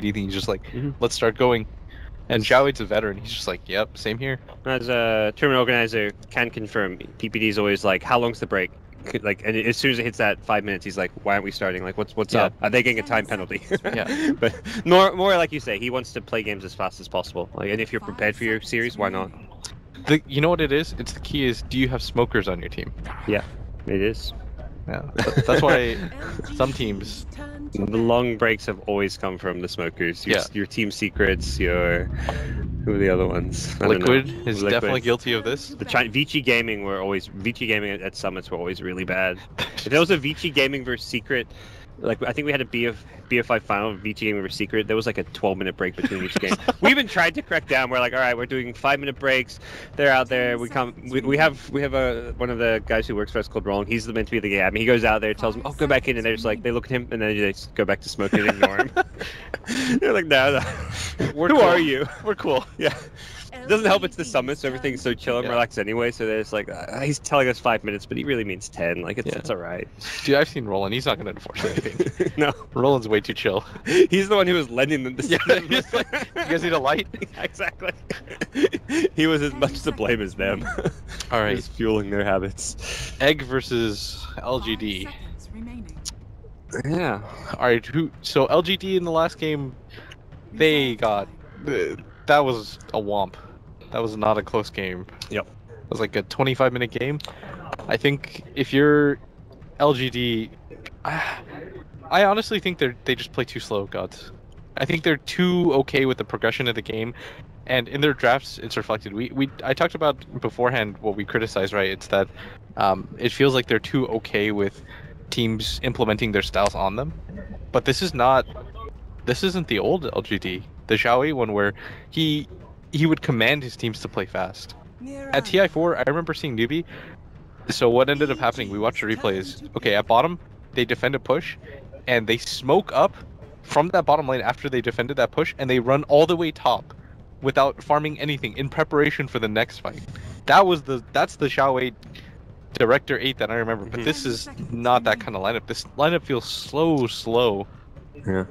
LGD thing. He's just like, let's start going. And Xiaowe's a veteran. He's just like, yep, same here. As a tournament organizer can confirm, PPD is always like, how long's the break? Like, and as soon as it hits that 5 minutes, he's like, why aren't we starting? Like, what's up? Are they getting a time penalty? Yeah. But more like you say, he wants to play games as fast as possible. Like, and if you're prepared for your series, why not? You know what it is? It's the key is, do you have smokers on your team? Yeah, it is. Yeah, that's why some teams. The long breaks have always come from the smokers. Your team secrets, who are the other ones? Liquid is definitely guilty of this. The Vici Gaming at Summits were always really bad. If there was a Vici Gaming versus Secret, like I think we had a BF5 final Vici Gaming versus Secret, there was like a 12-minute break between each game. We even tried to crack down. We're like, all right, we're doing 5-minute breaks. They're out there. We have one of the guys who works for us called Roland. He's meant to be the guy. I mean, he goes out there, tells them, "Oh, go back in," and they're just like, they look at him and then they just go back to smoking and ignore him. They're like, no. Who are you? We're cool. Yeah. It doesn't help it's the summit, so everything's so chill and relaxed anyway, so there's like, he's telling us 5 minutes, but he really means 10. Like, it's alright. Dude, I've seen Roland. He's not going to enforce anything. No. Roland's way too chill. He's the one who was lending them the he's like, you guys need a light? Exactly. He was as much to blame as them. Alright. He's fueling their habits. Egg versus LGD. Yeah. Alright, so LGD in the last game, they got... that was a womp. That was not a close game. Yep. It was like a 25-minute game. I think if you're LGD, I honestly think they just play too slow, gods. I think they're too okay with the progression of the game, and in their drafts, it's reflected. I talked about beforehand what we criticized, right? It's that it feels like they're too okay with teams implementing their styles on them. But this isn't the old LGD, the Xiaowei one where he would command his teams to play fast. At TI4, I remember seeing newbie. So what ended up happening, we watched the replays. Okay, at bottom, they defend a push, and they smoke up from that bottom lane after they defended that push, and they run all the way top without farming anything in preparation for the next fight. That's the Xiaowei Director 8 that I remember, but this is not that kind of lineup. This lineup feels slow. Yeah.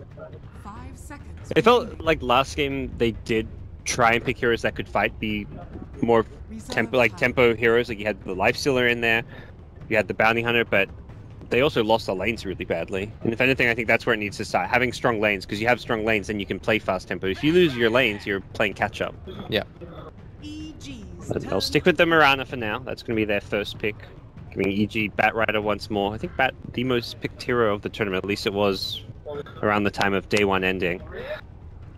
It felt like last game they did try and pick heroes that could fight, be more tempo heroes. Like you had the Lifestealer in there, you had the Bounty Hunter, but they also lost the lanes really badly. And if anything, I think that's where it needs to start, having strong lanes, because you have strong lanes, then you can play fast tempo. If you lose your lanes, you're playing catch up. Yeah. But I'll stick with the Mirana for now. That's going to be their first pick. Giving EG Bat Rider once more. I think Bat, the most picked hero of the tournament, at least it was around the time of day one ending.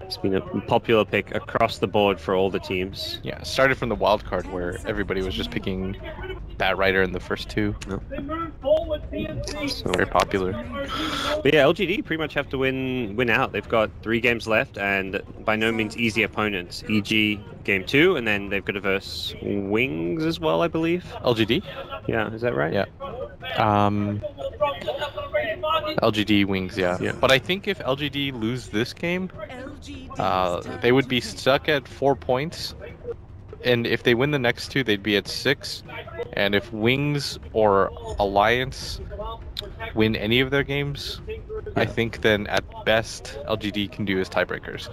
It's been a popular pick across the board for all the teams. Yeah, it started from the wild card where everybody was just picking Bat Rider in the first two. Yep. So very popular. But yeah, LGD pretty much have to win out. They've got 3 games left and by no means easy opponents. EG game 2, and then they've got to verse Wings as well, I believe. LGD? Yeah, is that right? Yeah. LGD Wings, yeah. But I think if LGD lose this game, they would be stuck at 4 points, and if they win the next 2, they'd be at 6. And if Wings or Alliance win any of their games, I think then at best LGD can do as tiebreakers.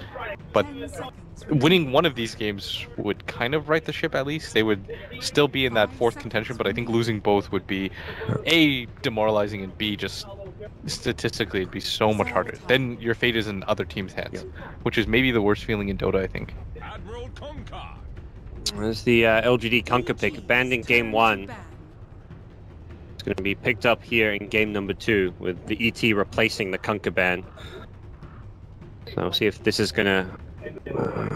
But winning one of these games would kind of right the ship. At least they would still be in that 4th contention, but I think losing both would be A, demoralizing, and B, just statistically it'd be so much harder. Then your fate is in other teams' hands, which is maybe the worst feeling in Dota, I think. There's the LGD Kunkka pick, banned in game 1. It's going to be picked up here in game number 2 with the ET replacing the Kunkka ban. So we'll see if this is going to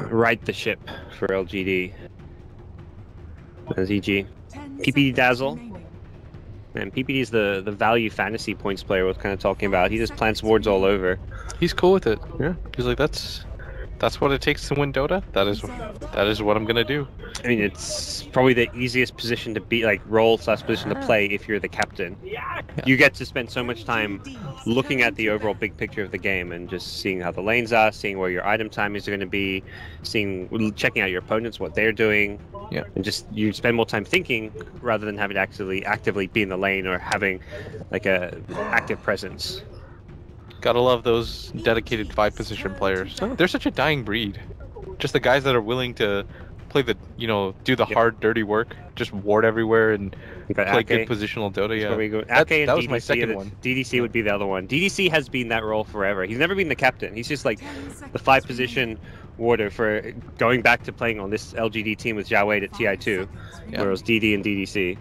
right the ship for LGD. As EG. PPD Dazzle. And PPD is the value fantasy points player I was kind of talking about. He just plants wards all over. He's cool with it. Yeah. He's like, that's what it takes to win Dota. That is what I'm gonna do. I mean, it's probably the easiest position to be, like, role/position to play if you're the captain. Yeah. You get to spend so much time looking at the overall big picture of the game and just seeing how the lanes are, seeing where your item time is going to be, checking out your opponents, what they're doing. Yeah. And just you spend more time thinking rather than having to actively be in the lane or having like a active presence. Gotta love those dedicated 5-position players. They're such a dying breed. Just the guys that are willing to play the, do the hard, dirty work, just ward everywhere and play good positional Dota. Yeah, Ake that was and my DDC, second one. DDC would be the other one. DDC has been that role forever. He's never been the captain. He's just like the 5-position warder for going back to playing on this LGD team with Xiaowei at TI2, where it was DD and DDC.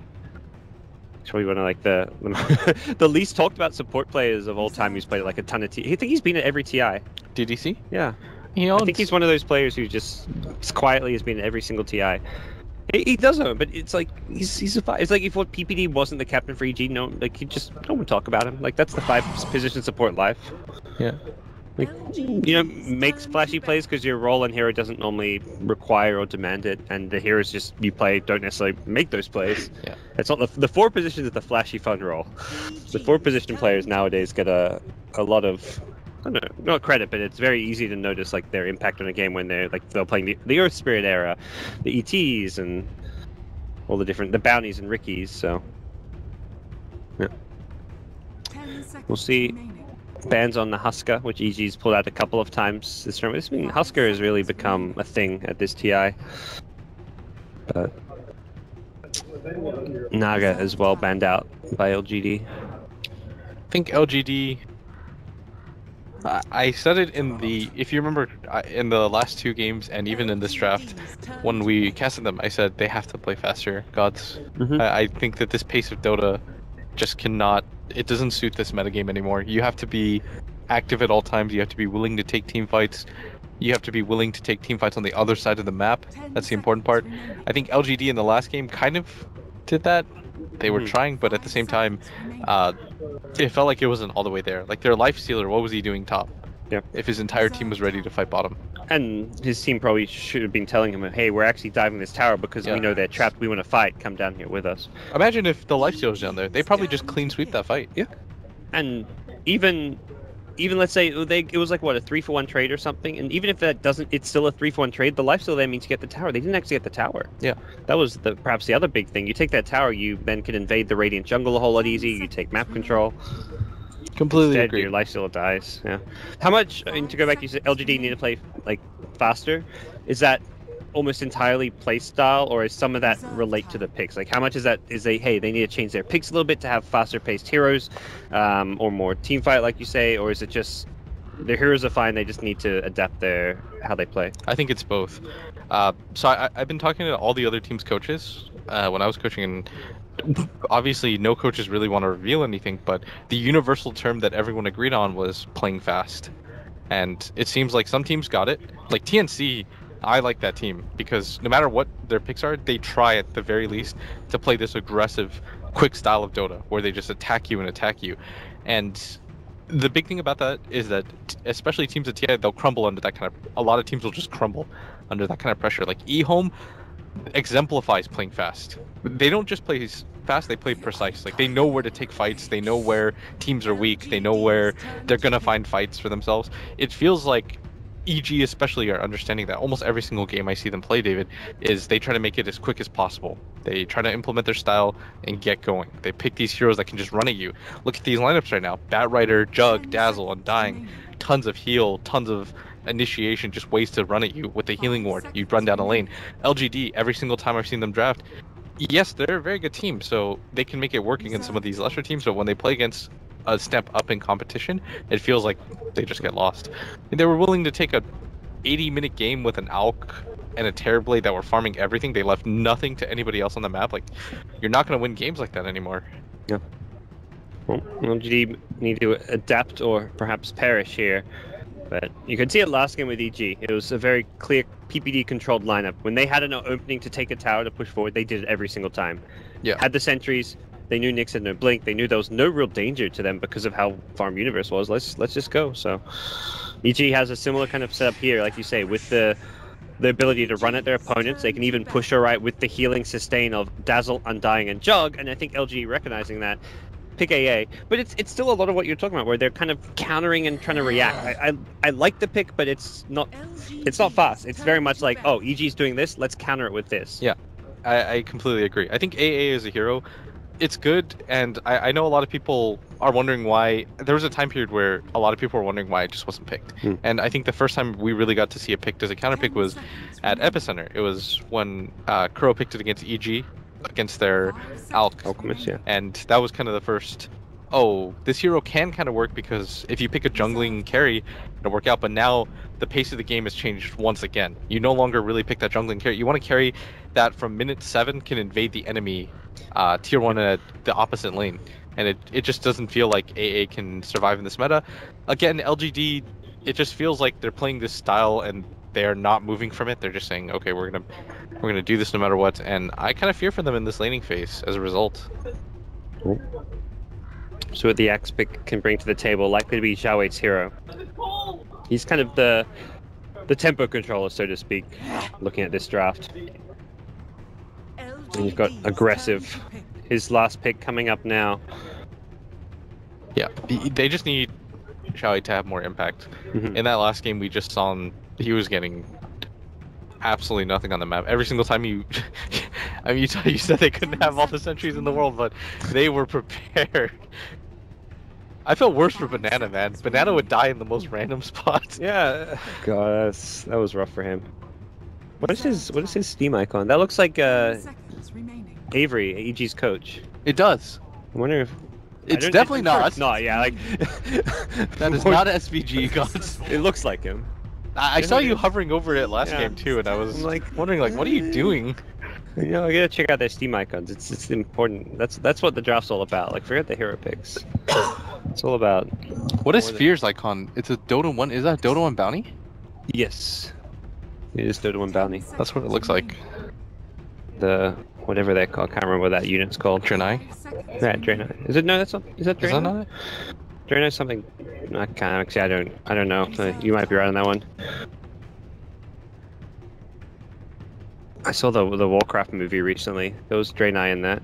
It's probably one of like the least talked about support players of all time who's played like a ton of TI. I think he's been at every TI. DDC? Yeah. I think he's one of those players who just quietly has been at every single TI. He does know, but it's like he's a. It's like if what PPD wasn't the captain for EG, no one would talk about him. Like that's the 5-position support life. Yeah. Like make flashy plays because your role in hero doesn't normally require or demand it, and the heroes just you play don't necessarily make those plays. Yeah. It's not the 4 positions is the flashy fun role. The 4-position players nowadays get a lot of. I don't know, not credit, but it's very easy to notice like their impact on a game when they're playing the Earth Spirit era, the ETs and all the bounties and Rickies. So yeah, we'll see. Bans on the Husker, which EG's pulled out a couple of times this term. Husker has really become a thing at this TI. But Naga as well banned out by LGD. I think LGD. I said it if you remember, in the last 2 games and even in this draft, when we casted them, I said they have to play faster, gods. I think that this pace of Dota just cannot, it doesn't suit this metagame anymore. You have to be active at all times, you have to be willing to take team fights, you have to be willing to take team fights on the other side of the map. That's the important part. I think LGD in the last game kind of did that. They were trying, but at the same time, it felt like it wasn't all the way there. Like their life stealer, what was he doing top? Yeah. If his entire team was ready to fight bottom. And his team probably should have been telling him, hey, we're actually diving this tower because we know they're trapped. We want to fight. Come down here with us. Imagine if the life stealer's down there. They probably just clean sweep that fight. Yeah. And even let's say it was like what, a 3-for-1 trade or something, and even if that doesn't, it's still a 3-for-1 trade. The life stealer there means you get the tower. They didn't actually get the tower. Yeah. That was perhaps the other big thing. You take that tower, you then can invade the Radiant jungle a whole lot easier. You take map control. Completely Instead, agree. your life stealer dies. Yeah. How much? I mean, to go back, you said LGD need to play like faster. Is that almost entirely play style, or is some of that relate to the picks? Like, how much is that? Hey, they need to change their picks a little bit to have faster paced heroes, or more team fight, like you say, or is it just their heroes are fine? They just need to adapt how they play. I think it's both. So I've been talking to all the other teams' coaches when I was coaching, and obviously no coaches really want to reveal anything, but the universal term that everyone agreed on was playing fast. And it seems like some teams got it. Like TNC, I like that team because no matter what their picks are, they try at the very least to play this aggressive, quick style of Dota where they just attack you and attack you. And the big thing about that is that especially teams at TI, they'll crumble under that kind of, a lot of teams will just crumble under that kind of pressure. Like eHome exemplifies playing fast. They don't just play fast, they play precise. Like they know where to take fights, they know where teams are weak, they know where they're gonna find fights for themselves. It feels like EG especially are understanding that. Almost every single game I see them play, David, is they try to make it as quick as possible. They try to implement their style and get going. They pick these heroes that can just run at you. Look at these lineups right now. Batrider, Jug, Dazzle, Undying. Tons of heal, tons of initiation, just ways to run at you with the healing ward. You run down a lane. LGD, every single time I've seen them draft, yes, they're a very good team, so they can make it work against some of these lesser teams, but when they play against a step up in competition, it feels like they just get lost. And they were willing to take a 80-minute game with an Alk and a Terrorblade that were farming everything. They left nothing to anybody else on the map. Like, you're not going to win games like that anymore. Yeah. Well, LGD need to adapt or perhaps perish here. But you could see it last game with EG. It was a very clear PPD-controlled lineup. When they had an opening to take a tower to push forward, they did it every single time. Yeah. Had the sentries. They knew Nyx had no blink. They knew there was no real danger to them because of how Farm Universe was. Let's just go. So EG has a similar kind of setup here, like you say, with the ability to run at their opponents. They can even push her right with the healing sustain of Dazzle, Undying, and Jug. And I think LG recognizing that, pick AA. But it's still a lot of what you're talking about, where they're kind of countering and trying to react. I like the pick, but it's not fast. It's very much like, oh, EG's doing this, let's counter it with this. Yeah, I completely agree. I think AA as a hero, it's good, and I know a lot of people are wondering why. There was a time period where a lot of people were wondering why it just wasn't picked. And I think the first time we really got to see it picked as a counter pick was at Epicenter. It was when Kuro picked it against EG, against their Alchemist, yeah. and that was kind of the first, oh, this hero can kind of work, because if you pick a jungling carry, it'll work out. But now the pace of the game has changed once again. You no longer really pick that jungling carry. You want to carry that from minute 7 can invade the enemy tier 1 at the opposite lane. And it just doesn't feel like AA can survive in this meta. Again, LGD, it just feels like they're playing this style and they're not moving from it. They're just saying, okay, we're gonna do this no matter what. And I kind of fear for them in this laning phase as a result. Cool. So what the Axe pick can bring to the table, likely to be Xiaowe's hero. He's kind of the tempo controller, so to speak, looking at this draft. And you've got aggressive. His last pick coming up now. Yeah, they just need Xiaowe to have more impact. In that last game, we just saw him, he was getting absolutely nothing on the map. Every single time you, I mean, you said they couldn't have all the sentries in the world, but they were prepared. I felt worse for Banana, man. Banana would die in the most random spots. Yeah. God, that was rough for him. What is his Steam icon? That looks like Avery, EG's coach. It does. I wonder if it's definitely not. It's not. Yeah, like that is not SVG, gods. It looks like him. I saw you hovering over it last game too, and I was like wondering, like, what are you doing? You know, I gotta check out their Steam icons. It's important. That's what the draft's all about. Like, forget the hero picks. It's all about. What is Fear's icon? It's a Dota 1. Is that Dota 1 bounty? Yes. It is Dota 1 bounty. That's what it looks like. The whatever they're called. I can't remember what that unit's called. Draenei? Yeah, Draenei. Is it? No, that's not. Is that Draenei? Is that not it? Draenei's something. I can't actually. I don't know. You might be right on that one. I saw the Warcraft movie recently. There was Draenei in that.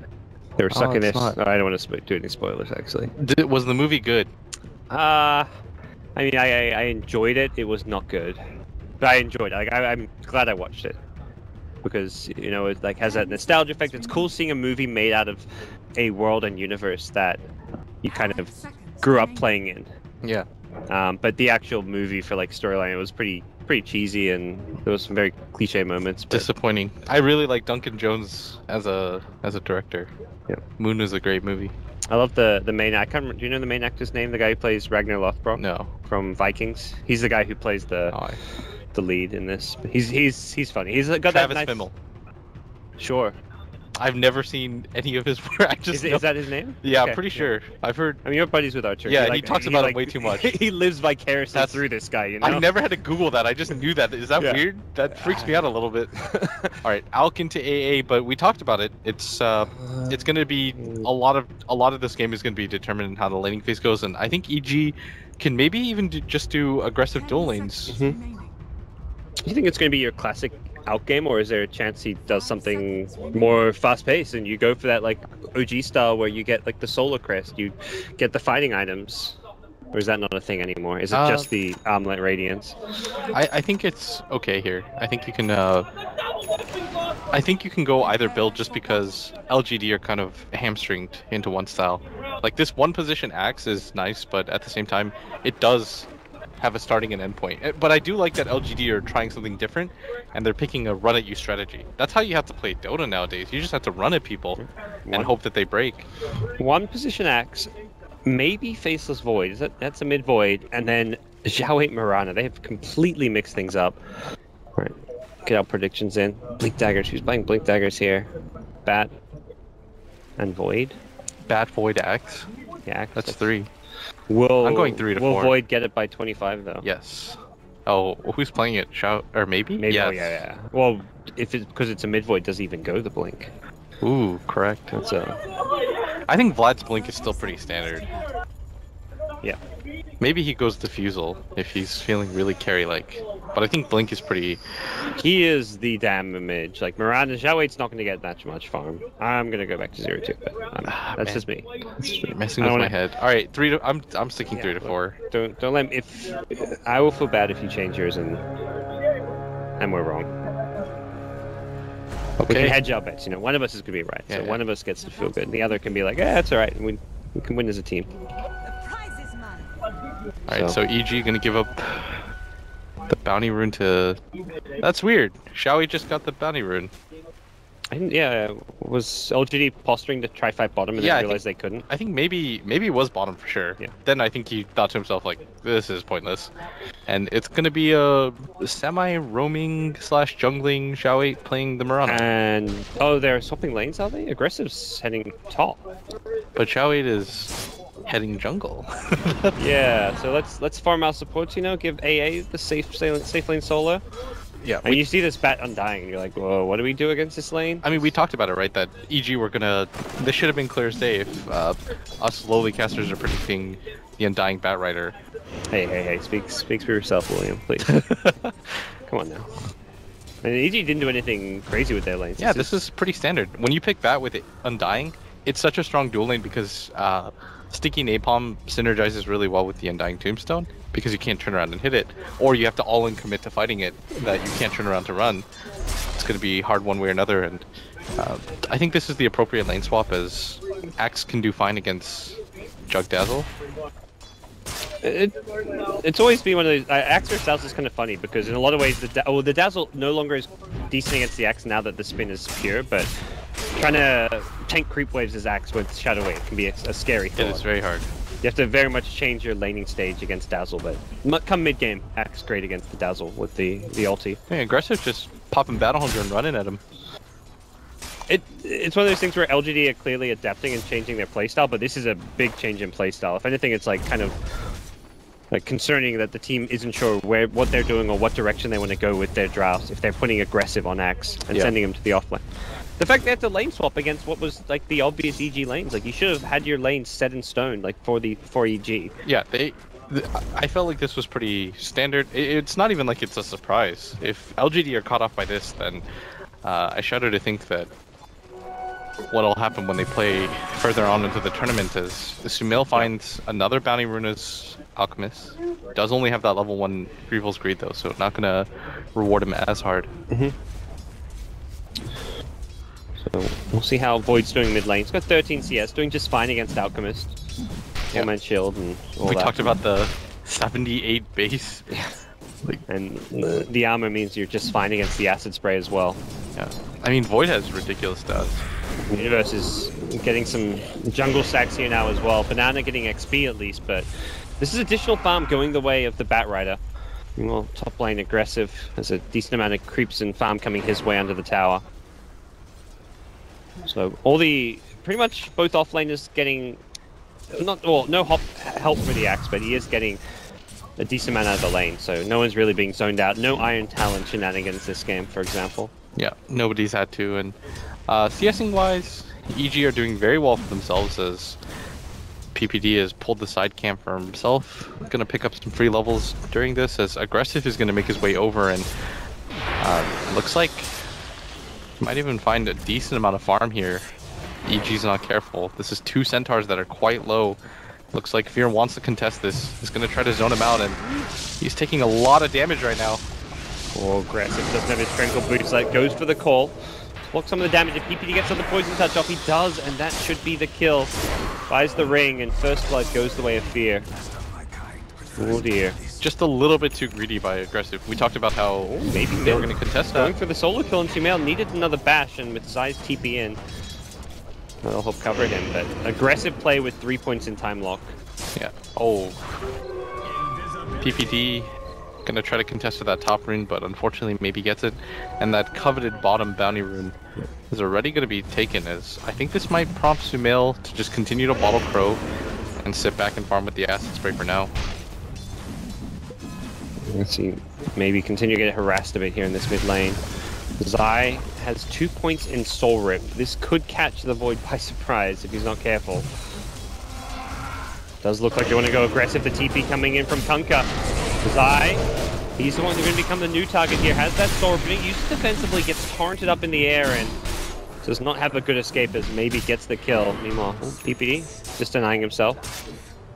They were sucking this. Oh, I don't want to do any spoilers, actually. Was the movie good? I mean, I enjoyed it. It was not good, but I enjoyed it. Like, I'm glad I watched it because, you know, it like has that nostalgia effect. It's cool seeing a movie made out of a world and universe that you kind of grew up playing in. Yeah. But the actual movie for like storyline, it was pretty cheesy, and there was some very cliche moments. But... disappointing. I really like Duncan Jones as a director. Yeah. Moon is a great movie. I love the main. I can't remember, do you know the main actor's name? The guy who plays Ragnar Lothbrok? No. From Vikings. He's the guy who plays the lead in this. He's funny. He's got Travis that nice... Fimmel. Sure. I've never seen any of his work. Is that his name? Yeah, okay. I'm pretty sure. I've heard. I mean, you're buddies with Archer. Yeah, he talks about him way too much. He lives vicariously through this guy, you know? I've never had to Google that. I just knew that. Is that weird? That freaks me out a little bit. All right, Alk into AA, but we talked about it. It's going to be a lot of this game is going to be determined in how the laning phase goes, and I think EG can maybe even just do aggressive dual lanes. Do you think it's going to be your classic out game, or is there a chance he does something more fast-paced and you go for that like OG style where you get like the solar crest, you get the fighting items, or is that not a thing anymore? Is it just the armlet radiance? I think it's okay here. I think you can go either build, just because LGD are kind of hamstringed into one style. Like this one position axe is nice, but at the same time it does have a starting and end point. But I do like that LGD are trying something different, and they're picking a run at you strategy. That's how you have to play Dota nowadays. You just have to run at people and hope that they break. One position axe, maybe Faceless Void. That's a mid void, and then Xiao 8 Mirana. They have completely mixed things up. All right, get our predictions in. Blink Daggers. Who's playing Blink Daggers here? Bat and Void. Bat, Void, Axe. Yeah, that's 3. I'm going 3 to 4. Will Void get it by 25 though? Yes. Oh, who's playing it? Shout, or maybe? Maybe. Yes. Oh, yeah. Well, if it's because it's a mid void, does it even go the blink? Ooh, correct. That's I think Vlad's blink is still pretty standard. Yeah. Maybe he goes Diffusal if he's feeling really carry-like. But I think blink is pretty... He is the damn image. Like, Miranda, Xiao 8's not going to get that much farm. I'm going to go back to 0-2, but that's just me. It's messing with my head. Alright, I'm sticking 3 to 4. Don't let me... I will feel bad if you change yours and we're wrong. We can Okay. hedge our bets, you know. One of us is going to be right, Yeah, so yeah. one of us gets to feel good, and the other can be like, "Yeah, that's all right, and we can win as a team." All right, so EG gonna give up the bounty rune to. That's weird. Xiaoyi just got the bounty rune. Yeah, was LGD posturing to try fight bottom and Yeah, then realized they couldn't? I think maybe it was bottom for sure. Yeah. Then I think he thought to himself like, this is pointless, and it's gonna be a semi-roaming slash jungling Xiaoyi playing the Mirana. And oh, they're swapping lanes, are they? Aggressive's heading top. But Xiaoyi is heading jungle. Yeah, so let's farm our supports, you know, give AA the safe lane solo. Yeah. And you see this bat undying, and you're like, whoa, what do we do against this lane? I mean, we talked about it, right? That EG were gonna. This should have been clear as day if us lowly casters are predicting the Undying Bat Rider. Hey, speak for yourself, William, please. Come on now. And EG didn't do anything crazy with their lanes. Yeah, this is pretty standard. When you pick Bat with it Undying, it's such a strong dual lane because Sticky Napalm synergizes really well with the Undying Tombstone because you can't turn around and hit it, or you have to all-in commit to fighting it that you can't turn around to run. It's going to be hard one way or another, and I think this is the appropriate lane swap as Axe can do fine against Jug Dazzle. It's always been one of those. Axe versus Dazzle is kind of funny because in a lot of ways the Dazzle no longer is decent against the Axe now that the spin is pure, but trying to tank creep waves as Axe with Shadow Wave can be a scary thought. It is very hard. You have to very much change your laning stage against Dazzle, but come mid game, Axe great against the Dazzle with the ulti. Yeah, Aggressive just popping Battle Hunter and running at him. It's one of those things where LGD are clearly adapting and changing their playstyle, but this is a big change in playstyle. If anything, it's like kind of like concerning that the team isn't sure what they're doing or what direction they want to go with their drafts if they're putting Aggressive on Axe and sending him to the offlane. The fact they have to lane swap against what was like the obvious EG lanes, like you should have had your lanes set in stone, like for EG. Yeah, I felt like this was pretty standard. It's not even like it's a surprise. If LGD are caught off by this, then I shudder to think that what'll happen when they play further on into the tournament is Sumail finds another bounty rune as Alchemist. Does only have that level 1 Grievel's Greed though, so not gonna reward him as hard. So we'll see how Void's doing mid lane. He's got 13 CS, doing just fine against Alchemist. One-man shield and all We that. talked about the 78 base. And the armor means you're just fine against the acid spray as well. Yeah, I mean Void has ridiculous stats. Universe is getting some jungle stacks here now as well. Banana getting XP at least, but this is additional farm going the way of the Bat Rider. Well, top lane Aggressive. There's a decent amount of creeps and farm coming his way under the tower. So pretty much both offlaners getting no help for the Axe, but he is getting a decent amount out of the lane. So no one's really being zoned out. No Iron Talon shenanigans this game, for example. Yeah, nobody's had to, and CSing wise, EG are doing very well for themselves as PPD has pulled the side camp for himself. Gonna pick up some free levels during this as Aggressive is gonna make his way over, and looks like he might even find a decent amount of farm here. EG's not careful. This is 2 centaurs that are quite low. Looks like Fear wants to contest this. He's gonna try to zone him out, and he's taking a lot of damage right now. Oh, Aggressive doesn't have his Tranquil Boots, that goes for the call. Block some of the damage. If PPD gets on the poison touch off, he does, and that should be the kill. Buys the ring, and First Blood goes the way of Fear. Oh dear. Just a little bit too greedy by Aggressive. We talked about how Maybe they were going to contest going that. for the solo kill, and Sumail needed another bash, and with Zai's TP in, that'll help cover him. But Aggressive play with 3 points in time lock. Yeah. Oh. PPD gonna try to contest with that top rune, but unfortunately maybe gets it. And that coveted bottom bounty rune is already gonna be taken, as I think this might prompt Sumail to just continue to bottle Crow and sit back and farm with the acid spray for now. Let's see, maybe continue to get harassed a bit here in this mid lane. Zai has 2 points in Soul Rip. This could catch the Void by surprise if he's not careful. Does look like they want to go aggressive. The TP coming in from Kunkka. Zai, he's the one who's going to become the new target here. Has that Soul Rip, but he uses defensively, gets torrented up in the air, and does not have a good escape as maybe gets the kill. Meanwhile, PPD just denying himself.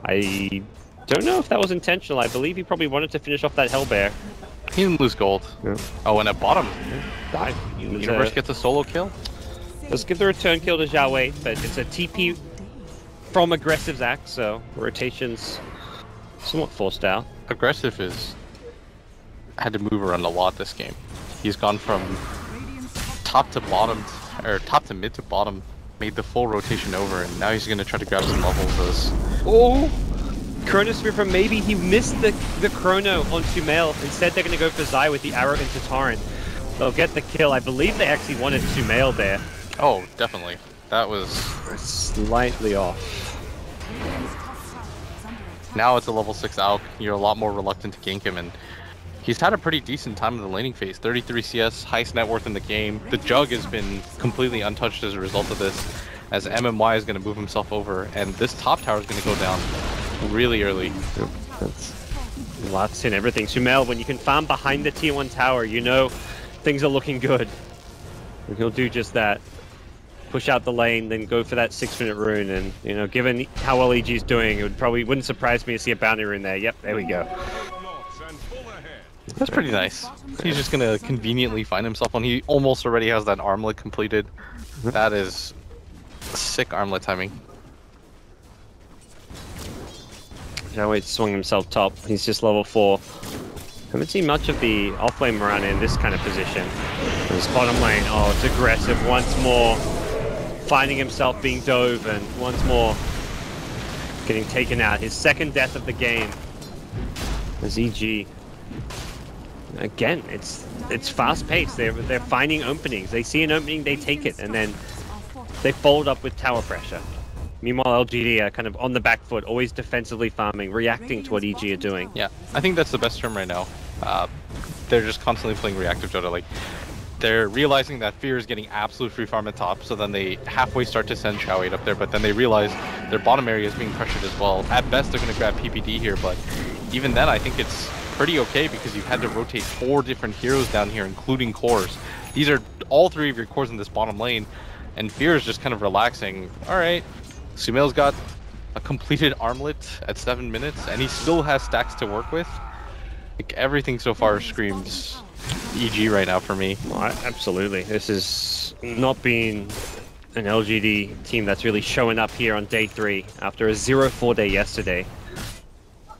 I don't know if that was intentional. I believe he probably wanted to finish off that Hellbear. He didn't lose gold. Yeah. Oh, and at bottom. dive. Universe gets a solo kill. Let's give the return kill to Zhao Wei, but it's a TP from aggressive Zac, so rotation's somewhat forced out. Aggressive is had to move around a lot this game. He's gone from top to bottom, or top to mid to bottom, made the full rotation over, and now he's gonna try to grab some levels as... Oh! Chronosphere from maybe he missed the Chrono on Sumail. Instead they're gonna go for Zai with the arrow into Torrent. They'll get the kill. I believe they actually wanted Sumail there. Oh, definitely. That was... slightly off. Now it's a level 6 Alk, you're a lot more reluctant to gank him, and he's had a pretty decent time in the laning phase. 33 CS, highest net worth in the game. The Jug has been completely untouched as a result of this, as MMY is going to move himself over, and this top tower is going to go down really early. Yep, that's lots in everything. Sumail, when you can farm behind the tier 1 tower, you know things are looking good. And he'll do just that. Push out the lane, then go for that 6-minute rune, and you know, given how well EG is doing, it wouldn't surprise me to see a bounty rune there. Yep, there we go. That's pretty nice. He's just gonna conveniently find himself when he almost already has that armlet completed. That is sick armlet timing. Zhao Wei swung himself top. He's just level 4. Haven't seen much of the off-lane Mirana in this kind of position. His bottom lane, oh, it's aggressive once more. Finding himself being dove, and once more getting taken out. His second death of the game as EG. Again, it's fast-paced. They're finding openings. They see an opening, they take it, and then they fold up with tower pressure. Meanwhile, LGD are kind of on the back foot, always defensively farming, reacting to what EG are doing. Yeah, I think that's the best term right now. They're just constantly playing reactive Dota. Like, they're realizing that Fear is getting absolute free farm at top, so then they halfway start to send Zhao Wei up there, but then they realize their bottom area is being pressured as well. At best, they're going to grab PPD here, but even then, I think it's pretty okay because you've had to rotate 4 different heroes down here, including cores. These are all 3 of your cores in this bottom lane, and Fear is just kind of relaxing. Alright, Sumail's got a completed armlet at 7 minutes, and he still has stacks to work with. Like, everything so far screams EG right now for me. Well, absolutely. This has not been an LGD team that's really showing up here on day 3 after a 0-4 day yesterday.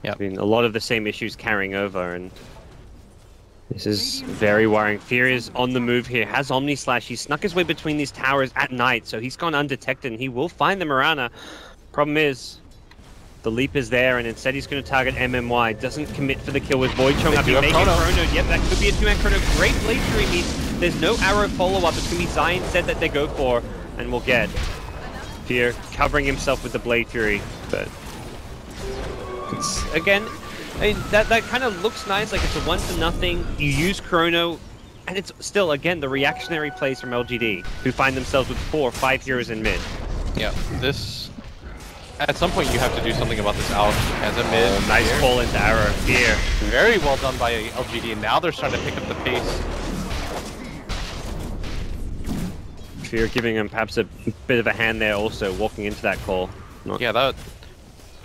Yeah, I mean, a lot of the same issues carrying over, and this is very worrying. Fear is on the move here, has Omni Slash. He snuck his way between these towers at night, so he's gone undetected, and he will find the Mirana. Problem is, the leap is there, and instead he's going to target MMY. Doesn't commit for the kill with Void showing up. He may get Chrono. Yep, that could be a 2-man Chrono. Great blade fury means there's no arrow follow-up. It's going to be Zai instead that they go for, and we'll get Fear covering himself with the blade fury, but it's, again, I mean, that kind of looks nice, like it's a 1-0. You use Chrono, and it's still, again, the reactionary plays from LGD, who find themselves with 4 or 5 heroes in mid. Yeah, this... At some point you have to do something about this Alk as a mid. Oh, nice pull into arrow. Fear. Very well done by LGD, and now they're starting to pick up the pace. Fear giving him perhaps a bit of a hand there also, walking into that call. Yeah, that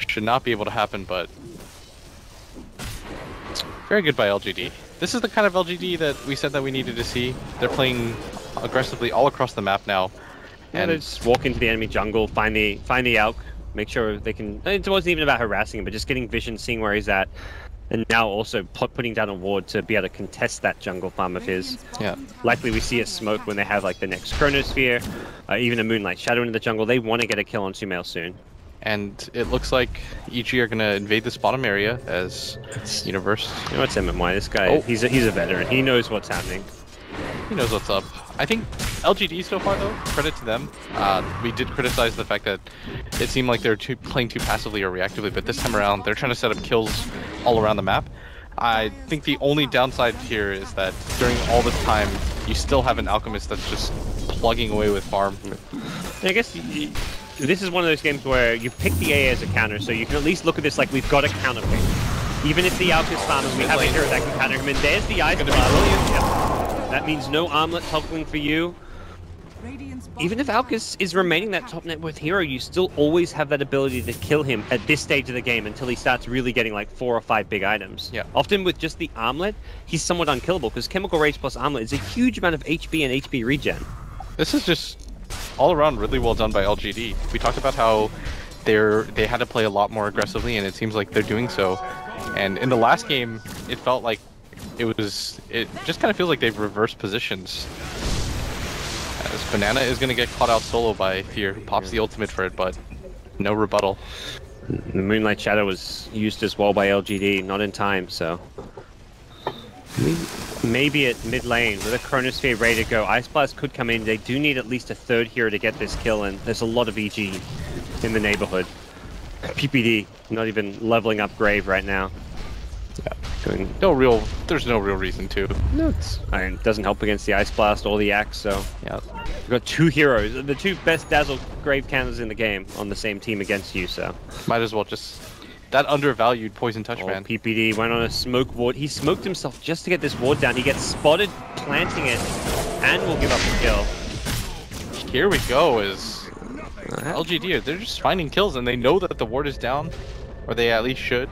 should not be able to happen, but very good by LGD. This is the kind of LGD that we said that we needed to see. They're playing aggressively all across the map now. And they just walk into the enemy jungle, find the Alk, make sure they can... It wasn't even about harassing him, but just getting vision, seeing where he's at. And now also putting down a ward to be able to contest that jungle farm of his. Yeah. Likely we see a smoke when they have like the next Chronosphere, even a Moonlight Shadow into the jungle. They want to get a kill on Sumail soon. And it looks like EG are going to invade this bottom area as Universe. You know, it's MMY. This guy, he's a veteran. He knows what's happening. He knows what's up. I think LGD so far, though, credit to them. We did criticize the fact that it seemed like they were playing too passively or reactively, but this time around, they're trying to set up kills all around the map. I think the only downside here is that during all this time, you still have an Alchemist that's just plugging away with farm. I guess this is one of those games where you pick the AA as a counter, so you can at least look at this like we've got a counter pick. Even if the Alk is farming, we have a hero that can counter him, and there's the Ice Blast. That means no armlet toggling for you. even if Alcus is remaining that top net worth hero, you still always have that ability to kill him at this stage of the game until he starts really getting like 4 or 5 big items. Yeah. Often with just the armlet, he's somewhat unkillable because Chemical Rage plus armlet is a huge amount of HP and HP regen. This is just all around really well done by LGD. We talked about how they had to play a lot more aggressively, and it seems like they're doing so. And in the last game, it felt like it just kind of feels like they've reversed positions. As Banana is going to get caught out solo by Fear, who pops the ultimate for it, but no rebuttal. The Moonlight Shadow was used as well by LGD, not in time, so... Maybe at mid lane, with a Chronosphere ready to go, Ice Blast could come in. They do need at least a 3rd hero to get this kill, and there's a lot of EG in the neighborhood. PPD not even leveling up Grave right now. Yeah. There's no real reason to. No, it doesn't help against the Ice Blast or the Axe, so... Yeah. We've got 2 heroes, the 2 best Dazzle Grave counters in the game on the same team against you, so... Might as well just... That undervalued Poison Touch, man. PPD went on a smoke ward. He smoked himself just to get this ward down. He gets spotted planting it, and will give up the kill. Here we go, is... LGD, they're just finding kills, and they know that the ward is down. Or they at least should.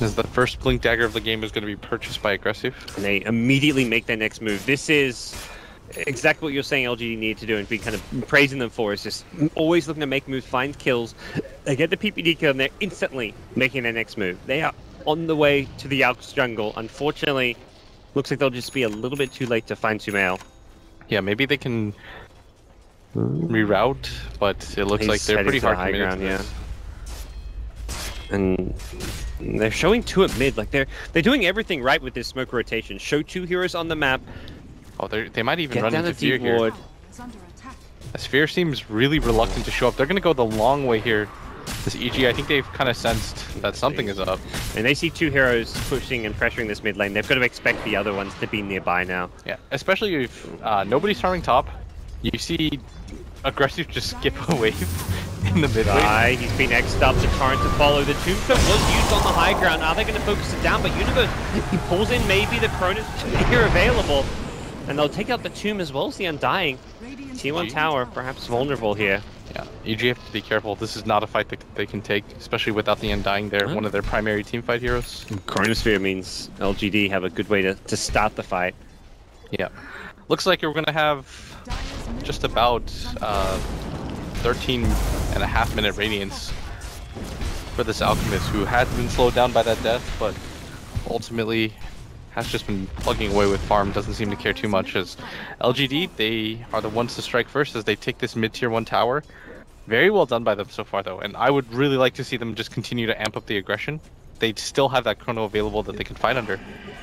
As the first Blink Dagger of the game is going to be purchased by Aggressive. And they immediately make their next move. This is exactly what you're saying LGD need to do and be kind of praising them for, is just always looking to make moves, find kills. They get the PPD kill and they're instantly making their next move. They are on the way to the Alps jungle. Unfortunately, looks like they'll just be a little bit too late to find Sumail. Yeah, maybe they can reroute, but it looks like they're pretty hard committed to this. And they're showing 2 at mid. Like they're doing everything right with this smoke rotation. Show 2 heroes on the map. Oh, they might even Get run down into a Fear deep here. ward. Sphere seems really reluctant to show up. They're going to go the long way here. This EG, I think they've kind of sensed that something is up. And they see 2 heroes pushing and pressuring this mid lane. They've got to expect the other ones to be nearby now. Yeah, especially if nobody's farming top. You see Aggressive just skip a wave in the mid lane. He's been X'd up, the torrent to follow. The Tombstone was used on the high ground. Are they going to focus it down? But Universe, he pulls in maybe the Cronus here available. And they'll take out the Tomb as well as the Undying. T1 Tower, perhaps vulnerable here. Yeah, EG have to be careful. This is not a fight that they can take, especially without the Undying there, one of their primary teamfight heroes. Chronosphere means LGD have a good way to start the fight. Yeah. Looks like we're going to have just about 13.5-minute Radiance for this Alchemist, who had been slowed down by that death, but ultimately has just been plugging away with farm, doesn't seem to care too much. As LGD, they are the ones to strike first as they take this mid-tier 1 tower. Very well done by them so far, though, and I would really like to see them just continue to amp up the aggression. They still have that chrono available that they can fight under.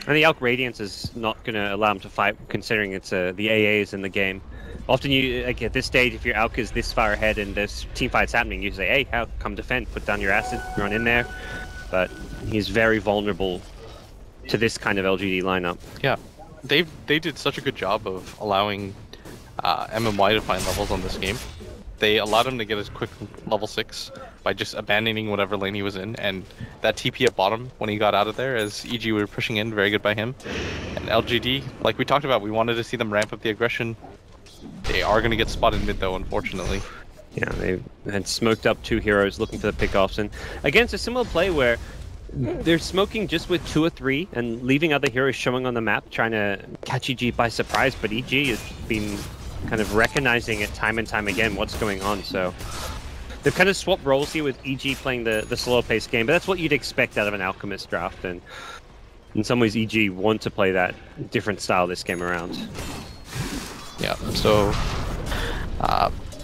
And the Alch Radiance is not going to allow them to fight, considering it's the AAs in the game. Often, like at this stage, if your Alch is this far ahead and there's team fights happening, you say, hey, Alch, come defend, put down your acid, run in there. But he's very vulnerable to this kind of LGD lineup. Yeah, they did such a good job of allowing MMY to find levels on this game. They allowed him to get his quick level 6 by just abandoning whatever lane he was in, and that TP at bottom when he got out of there as EG were pushing in, very good by him. And LGD, like we talked about, we wanted to see them ramp up the aggression. They are going to get spotted mid though, unfortunately. Yeah, they had smoked up 2 heroes looking for the pickoffs, and against a similar play where they're smoking just with 2 or 3 and leaving other heroes showing on the map, trying to catch EG by surprise, but EG has been kind of recognizing it time and time again what's going on, so they've kind of swapped roles here with EG playing the slower paced game, but that's what you'd expect out of an Alchemist draft, and in some ways EG want to play that different style this game around. Yeah, so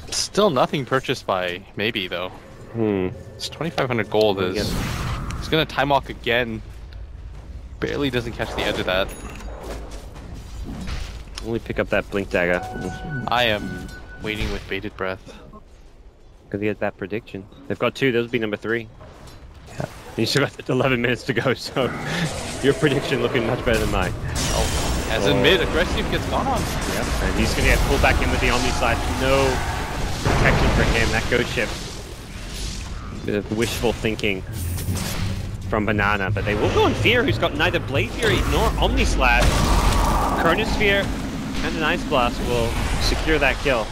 still nothing purchased by Maybe though. It's 2,500 gold is... He's gonna time walk again. Barely doesn't catch the edge of that. Only pick up that Blink Dagger. I am waiting with bated breath. Gonna get that prediction. They've got 2, those will be number 3. Yeah. You still got 11 minutes to go, so your prediction looking much better than mine. Oh, as in mid, Aggressive gets gone on. Yep, and he's gonna get pulled back in with the Omni Slide. No protection for him, that ghost ship. Bit of wishful thinking from Banana, but they will go on Fear, who's got neither Blade Fury nor Omni Slash. Chronosphere and an Ice Blast will secure that kill.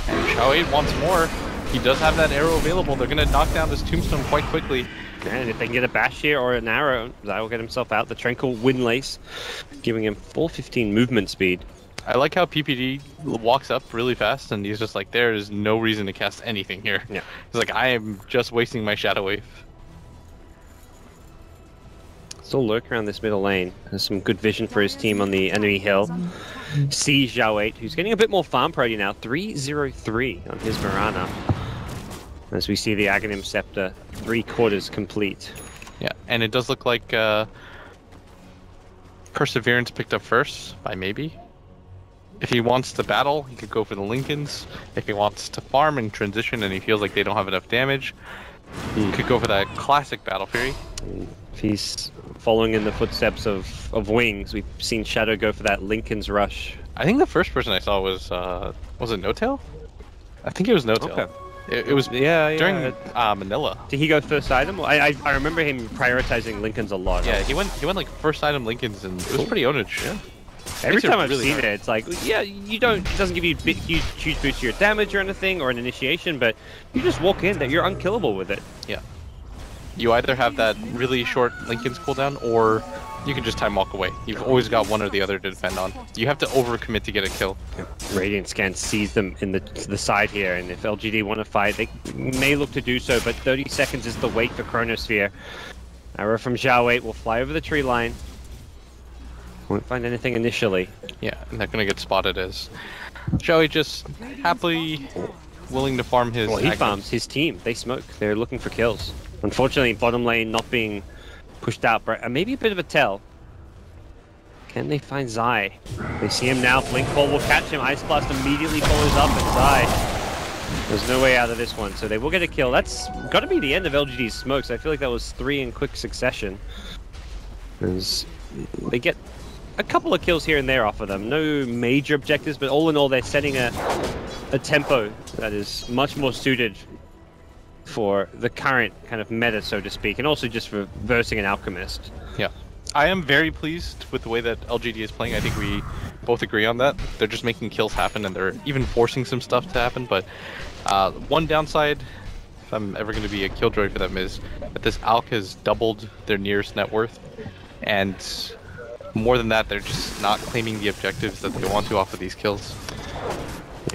And bo2 wants more. He does have that arrow available. They're going to knock down this tombstone quite quickly. And if they can get a bash here or an arrow, Zai will get himself out. The Tranquil Windlace, giving him 415 movement speed. I like how PPD walks up really fast, and he's just like, there is no reason to cast anything here. Yeah. He's like, I am just wasting my Shadow Wave. Still lurk around this middle lane. There's some good vision for his team on the enemy hill. Sees bo2, who's getting a bit more farm priority now. 303 on his Mirana. As we see the Aghanim Scepter, 3/4 complete. Yeah, and it does look like Perseverance picked up first by maybe. If he wants to battle, he could go for the Lincolns. If he wants to farm and transition and he feels like they don't have enough damage, he could go for that classic Battle Fury. If he's following in the footsteps of Wings, we've seen Shadow go for that Lincoln's Rush. I think the first person I saw was it No Tail? I think it was No Tail. Okay. It was during Manila. Did he go first item? I remember him prioritizing Lincolns a lot. Yeah, he went like first item Lincolns, and it was pretty ownage. Yeah. Every time I've seen it, it's like, yeah, it doesn't give you huge boost to your damage or anything, or an initiation, but you just walk in that you're unkillable with it. Yeah. You either have that really short Lincoln's cooldown, or you can just time walk away. You've always got one or the other to depend on. You have to overcommit to get a kill. Radiant Scan sees them in the side here, and if LGD want to fight, they may look to do so, but 30 seconds is the wait for Chronosphere. Arrow from bo2 will fly over the tree line. Won't find anything initially. Yeah, and they're going to get spotted as bo2 just happily willing to farm his... Well, he farms his team. They smoke. They're looking for kills. Unfortunately, bottom lane not being pushed out, but maybe a bit of a tell. Can they find Zai? They see him now. Blink Ball will catch him. Ice Blast immediately follows up, and Zai, there's no way out of this one. So they will get a kill. That's got to be the end of LGD's smokes. I feel like that was 3 in quick succession. As they get a couple of kills here and there off of them. No major objectives, but all in all, they're setting a tempo that is much more suited for the current kind of meta, so to speak, and also just for versing an Alchemist. Yeah. I am very pleased with the way that LGD is playing. I think we both agree on that. They're just making kills happen, and they're even forcing some stuff to happen, but one downside, if I'm ever going to be a killjoy for them, is that this Alch has doubled their nearest net worth, and more than that, they're just not claiming the objectives that they want to off of these kills.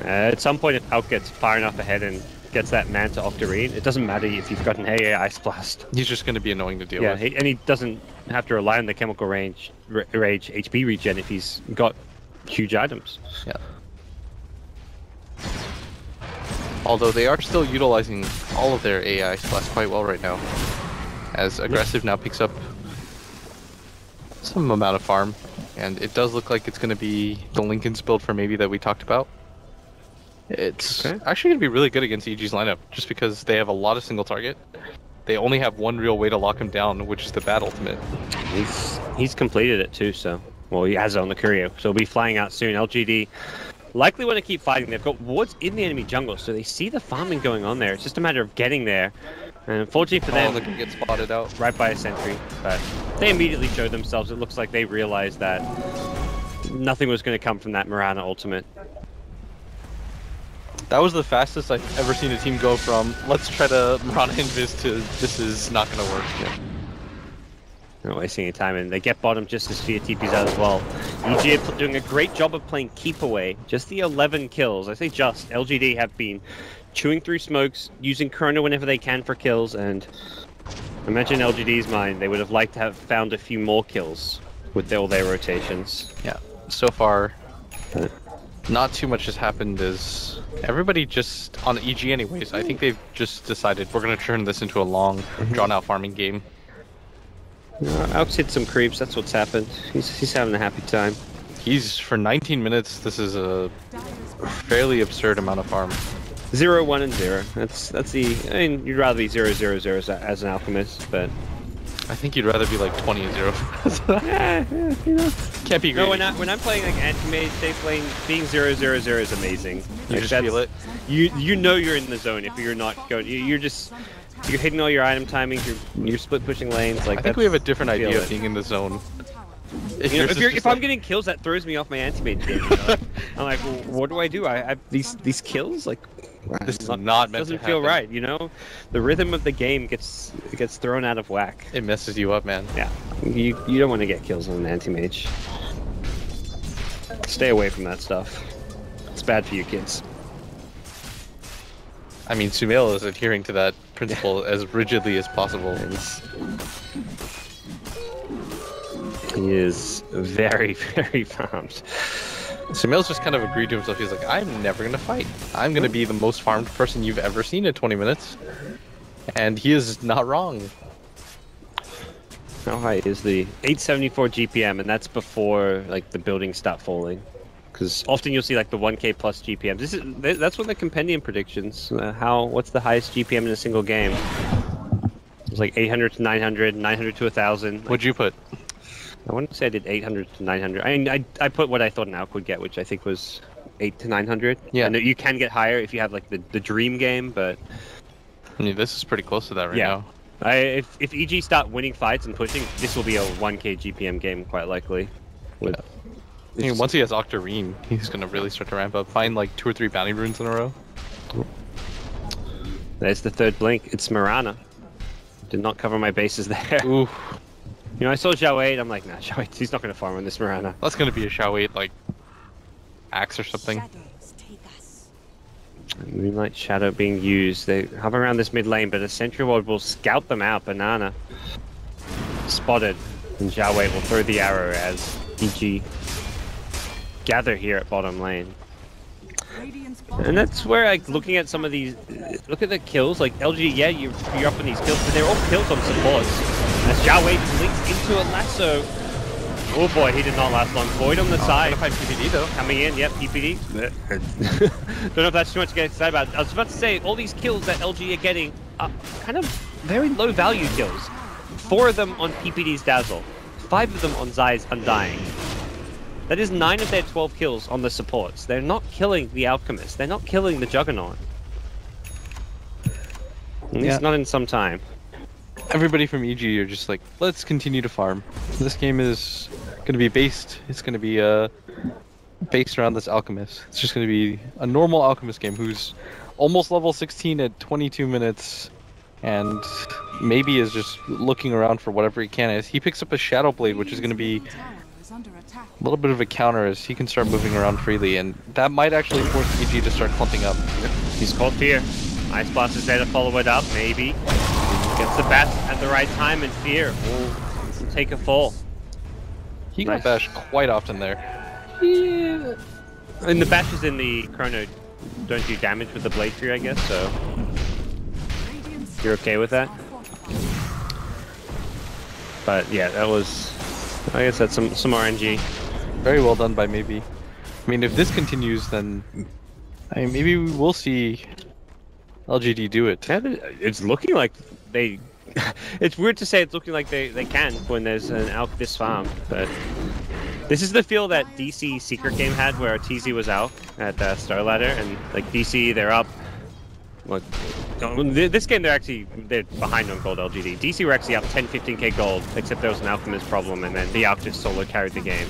At some point, if Alch gets far enough ahead and gets that Manta Octarine, it doesn't matter if you've got an AA Ice Blast. He's just going to be annoying to deal with. Yeah, and he doesn't have to rely on the Chemical Rage HP regen if he's got huge items. Yeah. Although they are still utilizing all of their AA Ice Blast quite well right now, as Aggressive now picks up some amount of farm, and it does look like it's going to be the Lincoln's build for maybe that we talked about. It's actually going to be really good against EG's lineup, just because they have a lot of single target. They only have one real way to lock him down, which is the Bat Ultimate. He's completed it too, so... Well, he has it on the courier, so he'll be flying out soon. LGD likely want to keep fighting. They've got wards in the enemy jungle, so they see the farming going on there. It's just a matter of getting there. And unfortunately for them, they can get spotted out right by a sentry. But they immediately showed themselves. It looks like they realized that nothing was going to come from that Mirana ultimate. That was the fastest I've ever seen a team go from, let's try to Mirana Invis, to this is not going to work. Yeah. Not wasting any time, and they get bottom just as Fear TP's out as well. EG are doing a great job of playing keep away. Just the 11 kills. I say just. LGD have been chewing through smokes, using Chrono whenever they can for kills, and imagine LGD's mind, they would have liked to have found a few more kills with all their rotations. Yeah, so far, not too much has happened. As everybody just, on EG anyways, I think they've just decided we're going to turn this into a long, drawn-out farming game. Alch's hit some creeps, that's what's happened. He's having a happy time. He's, for 19 minutes, this is a fairly absurd amount of farm. 0, 1, and 0. That's the... I mean, you'd rather be 0, 0, 0 as an Alchemist, but... I think you'd rather be like 20 and 0. yeah, you know. Can't be greedy. No, when I'm playing like anti-mage safe lane, being 0, 0, 0 is amazing. You like, just feel it. You know you're in the zone if you're not going... You're hitting all your item timings, you're split pushing lanes. Like, I think we have a different idea of being in the zone. If I'm getting kills, that throws me off my anti-mage game. You know? I'm like, well, what do? I have these kills? Like, this is not meant doesn't to feel happen. right. You know, the rhythm of the game gets thrown out of whack. It messes you up, man. Yeah, you don't want to get kills on an anti-mage. Stay away from that stuff. It's bad for you kids. I mean, Sumail is adhering to that principle as rigidly as possible. He is very, very farmed. Sumail's just kind of agreed to himself. He's like, I'm never gonna fight. I'm gonna be the most farmed person you've ever seen in 20 minutes. And he is not wrong. How high is the 874 GPM, and that's before like the buildings start falling? Because often you'll see like the 1K plus GPM. That's one of the compendium predictions. What's the highest GPM in a single game? It was like 800 to 900, 900 to 1,000. What'd you put? I want to say I did 800 to 900. I mean, I put what I thought an Alk would get, which I think was 8 to 900. Yeah. And you can get higher if you have like the dream game, but I mean, this is pretty close to that right now. If EG start winning fights and pushing, this will be a 1K GPM game quite likely. With, I mean, once he has Octarine, he's gonna really start to ramp up. Find like 2 or 3 bounty runes in a row. There's the third blink. It's Mirana. Did not cover my bases there. Ooh. You know, I saw Zhao 8, I'm like, nah, Zhao 8, he's not going to farm on this Mirana. That's gonna be a Shao 8, like, axe or something. Moonlight Shadow being used. They hover around this mid lane, but a Sentry Ward will scout them out. Banana. Spotted. And Zhao 8 will throw the arrow as EG gather here at bottom lane. And that's where, like, looking at some of these, look at the kills, like, LGD, yeah, you're up on these kills, but they're all kills on supports. As Zhao 8 links into a lasso. Oh boy, he did not last long. Void on the side. Find PPD though. Coming in, yep, PPD. Don't know if that's too much to get excited about. I was about to say, all these kills that LG are getting are kind of very low value kills. 4 of them on PPD's Dazzle. 5 of them on Zai's Undying. That is 9 of their 12 kills on the supports. They're not killing the Alchemist. They're not killing the Juggernaut. At least not in some time. Everybody from EG are just like, let's continue to farm. This game is going to be based, it's going to be based around this Alchemist. It's just going to be a normal Alchemist game who's almost level 16 at 22 minutes and maybe is just looking around for whatever he can. As he picks up a Shadow Blade, which is going to be a little bit of a counter as he can start moving around freely, and that might actually force EG to start clumping up. He's called Fear. Ice Blast is there to follow it up, maybe. Gets the bat at the right time, and Fear will take a fall. He got bashed quite often there. Yeah. And the bashes in the Chrono don't do damage with the Blade Fear, I guess, so you're okay with that? But yeah, that was, I guess that's some RNG. Very well done by Maybe. I mean, if this continues, then maybe we will see LGD do it. It's looking like they... It's weird to say it's looking like they can when there's an Alk this farm, but this is the feel that DC Secret Game had where TZ was out at Star Ladder, and like DC, they're up. Look, this game they're behind on gold LGD. DC were actually up 10-15k gold, except there was an Alchemist problem, and then the Alk just solo carried the game.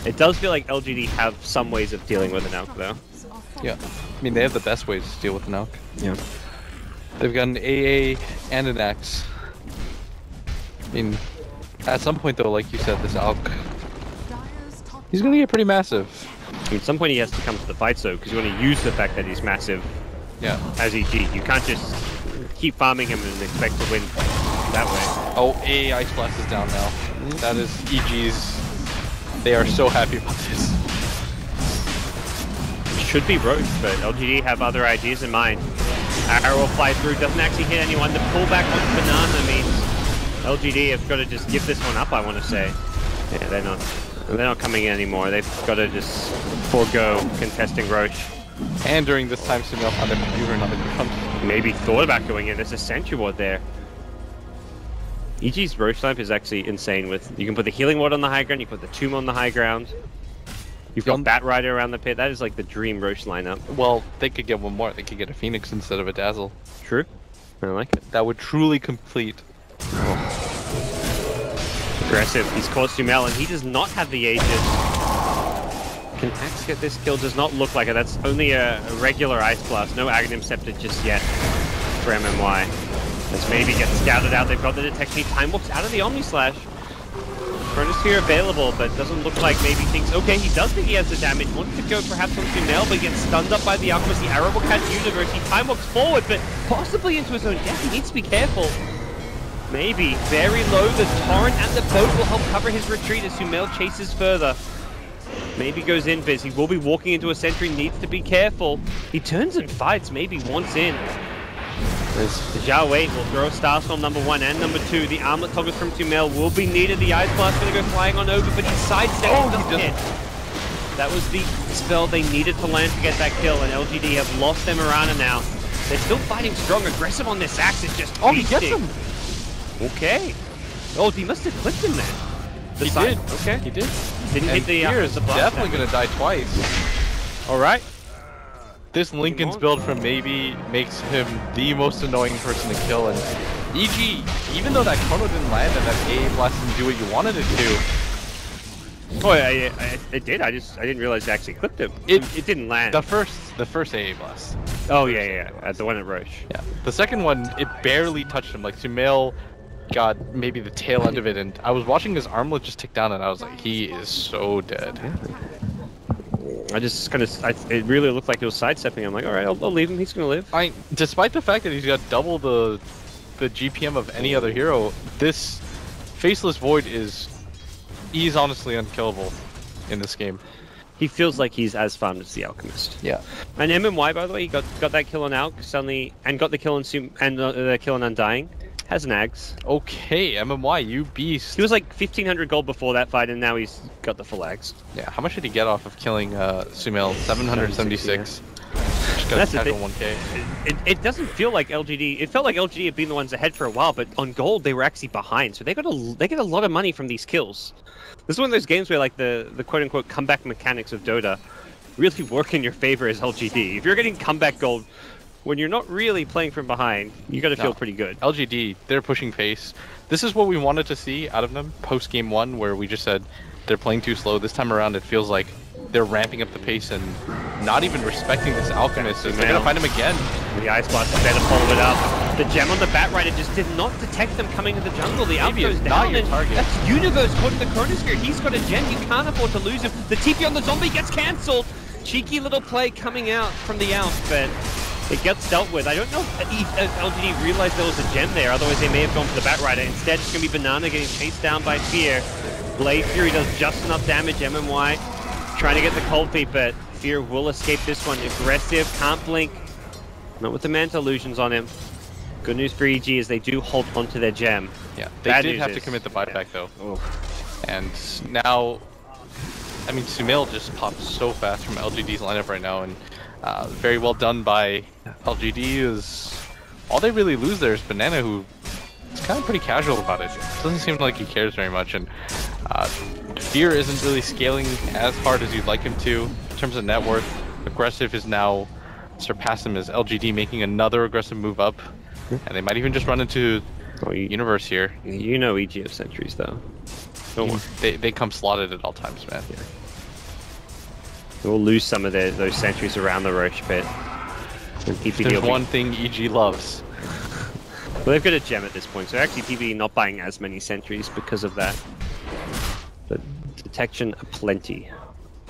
It does feel like LGD have some ways of dealing with an Alk though. Yeah, I mean they have the best ways to deal with an Alk. Yeah. They've got an AA and an Axe. I mean, at some point though, like you said, this Alk, he's gonna get pretty massive. At some point he has to come to the fight though, because you want to use the fact that he's massive. Yeah. As EG, you can't just keep farming him and expect to win that way. Oh, AA Ice Blast is down now. That is EG's. They are so happy about this. Should be Roach, but LGD have other ideas in mind. Arrow will fly through, doesn't actually hit anyone. The pullback on Banana means LGD have got to just give this one up, I want to say. Yeah, they're not coming in anymore. They've got to just forego contesting Roach. And during this time, Sumail found a computer on the ground. Maybe thought about going in. There's a Sentry Ward there. EG's Roach Snipe is actually insane. With you can put the Healing Ward on the high ground, you can put the Tomb on the high ground. You've got Bat Rider around the pit. That is like the dream Roach lineup. Well, they could get one more. They could get a Phoenix instead of a Dazzle. True. I like it. That would truly complete. Aggressive. He's caught Sumail, and he does not have the Aegis. Can Axe get this kill? Does not look like it. That's only a regular Ice Blast. No Aghanim Scepter just yet for MMY. As maybe gets scouted out. They've got the detection. Time walks out of the Omni Slash. Chronosphere available, but doesn't look like maybe thinks, okay, he does think he has the damage. Wants to go perhaps on Sumail, but gets stunned up by the Alchemist. The arrow will catch Universe. He time walks forward, but possibly into his own death. He needs to be careful. Maybe. Very low. The Torrent and the boat will help cover his retreat as Sumail chases further. Maybe goes invis. He will be walking into a sentry. Needs to be careful. He turns and fights. Maybe once in. As Zhao Wei will throw Starstorm number 1 and number 2. The armlet toggles from Sumail will be needed. The Ice Blast going to go flying on over, but he sidesteps the hit. That was the spell they needed to land to get that kill, and LGD have lost their Mirana now. They're still fighting strong. Aggressive on this Axe is just he gets him! Okay. Oh, he must have clipped him then. He did. Okay. He did. Didn't hit the blast. Definitely going to die twice. Alright. This Linken's build from maybe makes him the most annoying person to kill, and EG, even though that Chrono didn't land and that AA Blast didn't do what you wanted it to. Oh, it did. I didn't realize it actually clipped him. It didn't land. The first AA Blast. Oh yeah. At the one at Roche. Yeah. The second one, it barely touched him. Like Sumail got maybe the tail end of it, and I was watching his armlet just tick down, and I was like, he is so dead. I just kind of, it really looked like he was sidestepping. I'm like, all right, I'll leave him. He's gonna live. Despite the fact that he's got double the GPM of any other hero, this Faceless Void he's honestly unkillable in this game. He feels like he's as farmed as the Alchemist. Yeah. And MMY, by the way, he got that kill on Alk suddenly, and got the kill on the kill on Undying. Has nags. Okay, MMY, you beast. He was like 1500 gold before that fight, and now he's got the full axe. Yeah, how much did he get off of killing Sumail? 776. Just got That's a casual 1k. It doesn't feel like LGD. It felt like LGD had been the ones ahead for a while, but on gold they were actually behind. So they get a lot of money from these kills. This is one of those games where like the quote unquote comeback mechanics of Dota really work in your favor as LGD. If you're getting comeback gold when you're not really playing from behind, you got to feel pretty good. LGD, they're pushing pace. This is what we wanted to see out of them post game 1, where we just said they're playing too slow. This time around, it feels like they're ramping up the pace and not even respecting this Alchemist. They're gonna find him again. The Ice Blast is there to follow it up. The gem on the Batrider just did not detect them coming to the jungle. The Alp goes down, and that's Universe caught in the Chronosphere. He's got a gem. You can't afford to lose him. The TP on the zombie gets cancelled. Cheeky little play coming out from the Alp, but it gets dealt with. I don't know if LGD realized there was a gem there, otherwise they may have gone for the Batrider. Instead, it's going to be Banana getting chased down by Fear. Blade Fury does just enough damage. MMY trying to get the cold feet, but Fear will escape this one. Aggressive, can't blink. Not with the Manta Illusions on him. Good news for EG is they do hold onto their gem. Yeah, they did have to commit the buyback though. And now, I mean, Sumail just popped so fast from LGD's lineup right now, and very well done by LGD. Is all they really lose there is Banana, who is kind of pretty casual about it. Doesn't seem like he cares very much, and Fear isn't really scaling as hard as you'd like him to in terms of net worth. Aggressive is now surpassed him as LGD making another aggressive move up, and they might even just run into Universe here. You know EG have sentries though. Don't worry. They come slotted at all times, man. Yeah. We'll lose some of those sentries around the Roche pit. There's one thing EG loves. Well, they've got a gem at this point, so actually PvE not buying as many sentries because of that. But detection aplenty.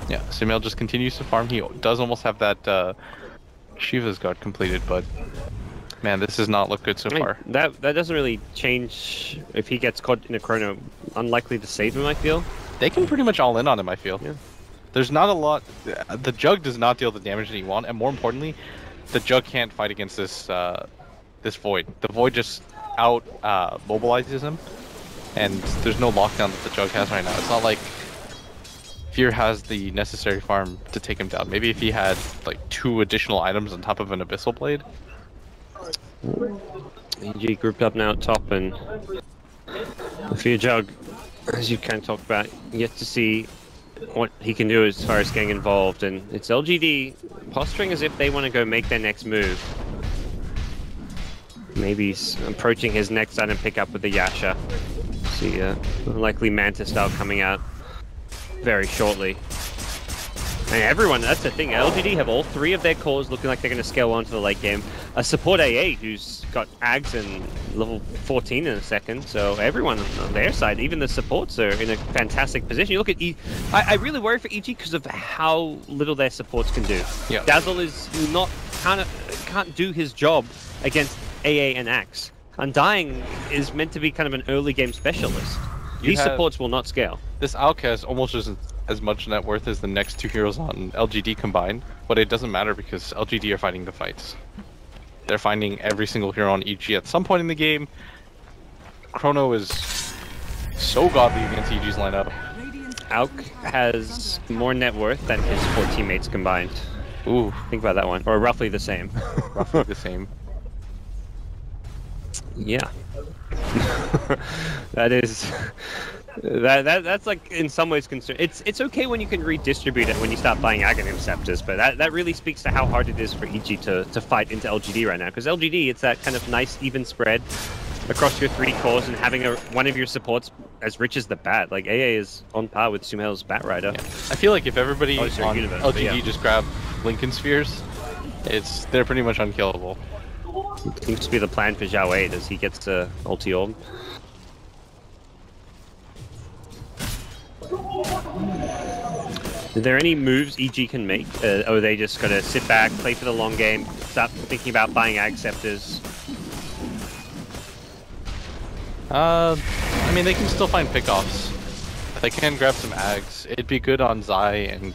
Yeah, Sumail just continues to farm. He does almost have that Shiva's Guard completed, but man, this does not look good so far. That doesn't really change if he gets caught in a chrono. Unlikely to save him, I feel. They can pretty much all in on him, I feel. Yeah. There's not a lot. The Jug does not deal the damage that you want, and more importantly, the Jug can't fight against this this Void. The Void just out mobilizes him, and there's no lockdown that the Jug has right now. It's not like Fear has the necessary farm to take him down. Maybe if he had like 2 additional items on top of an Abyssal Blade. EG grouped up now at top, and the Fear Jug, as you kind of talked about, yet to see what he can do as far as getting involved, and it's LGD posturing as if they want to go make their next move. Maybe he's approaching his next item pickup with the Yasha. See likely Manta style coming out very shortly. And everyone, that's the thing, LGD have all 3 of their cores looking like they're going to scale on to the late game. A support AA who's got Ags and level 14 in a second, so everyone on their side, even the supports are in a fantastic position. You look at I really worry for EG because of how little their supports can do. Yeah. Dazzle is not can't do his job against AA and Axe. Undying is meant to be kind of an early game specialist. These supports will not scale. This Outcast almost isn't as much net worth as the next 2 heroes on LGD combined, but it doesn't matter because LGD are fighting the fights. They're finding every single hero on EG at some point in the game. Chrono is so godly against EG's lineup. Auk has more net worth than his 4 teammates combined. Ooh, think about that one. Or roughly the same. Roughly the same. Yeah. That's like in some ways concern. It's okay when you can redistribute it when you start buying Aghanim Scepters, but that really speaks to how hard it is for EG to fight into LGD right now. Because LGD, it's that kind of nice even spread across your 3 cores and having one of your supports as rich as the bat. Like AA is on par with Sumail's Bat Rider. Yeah. I feel like if everybody on Universe, LGD just grab Lincoln Spheres, they're pretty much unkillable. It seems to be the plan for Zhao 8 as he gets to ulti orb. Are there any moves EG can make? Or are they just gonna sit back, play for the long game, start thinking about buying Ag Scepters? I mean, they can still find pickoffs. They can grab some Ags. It'd be good on Zai, and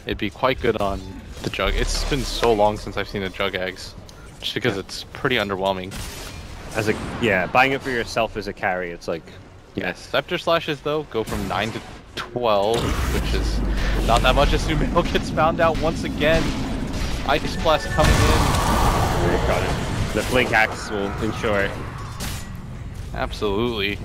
it'd be quite good on the Jug. It's been so long since I've seen a Jug Ags, just because it's pretty underwhelming. Buying it for yourself as a carry, it's like... Yes, Scepter Slashes, though, go from 9 to 12, which is not that much as Sumail gets found out once again. Ice Blast coming in. Got it. The Blink Axe will ensure it. Absolutely.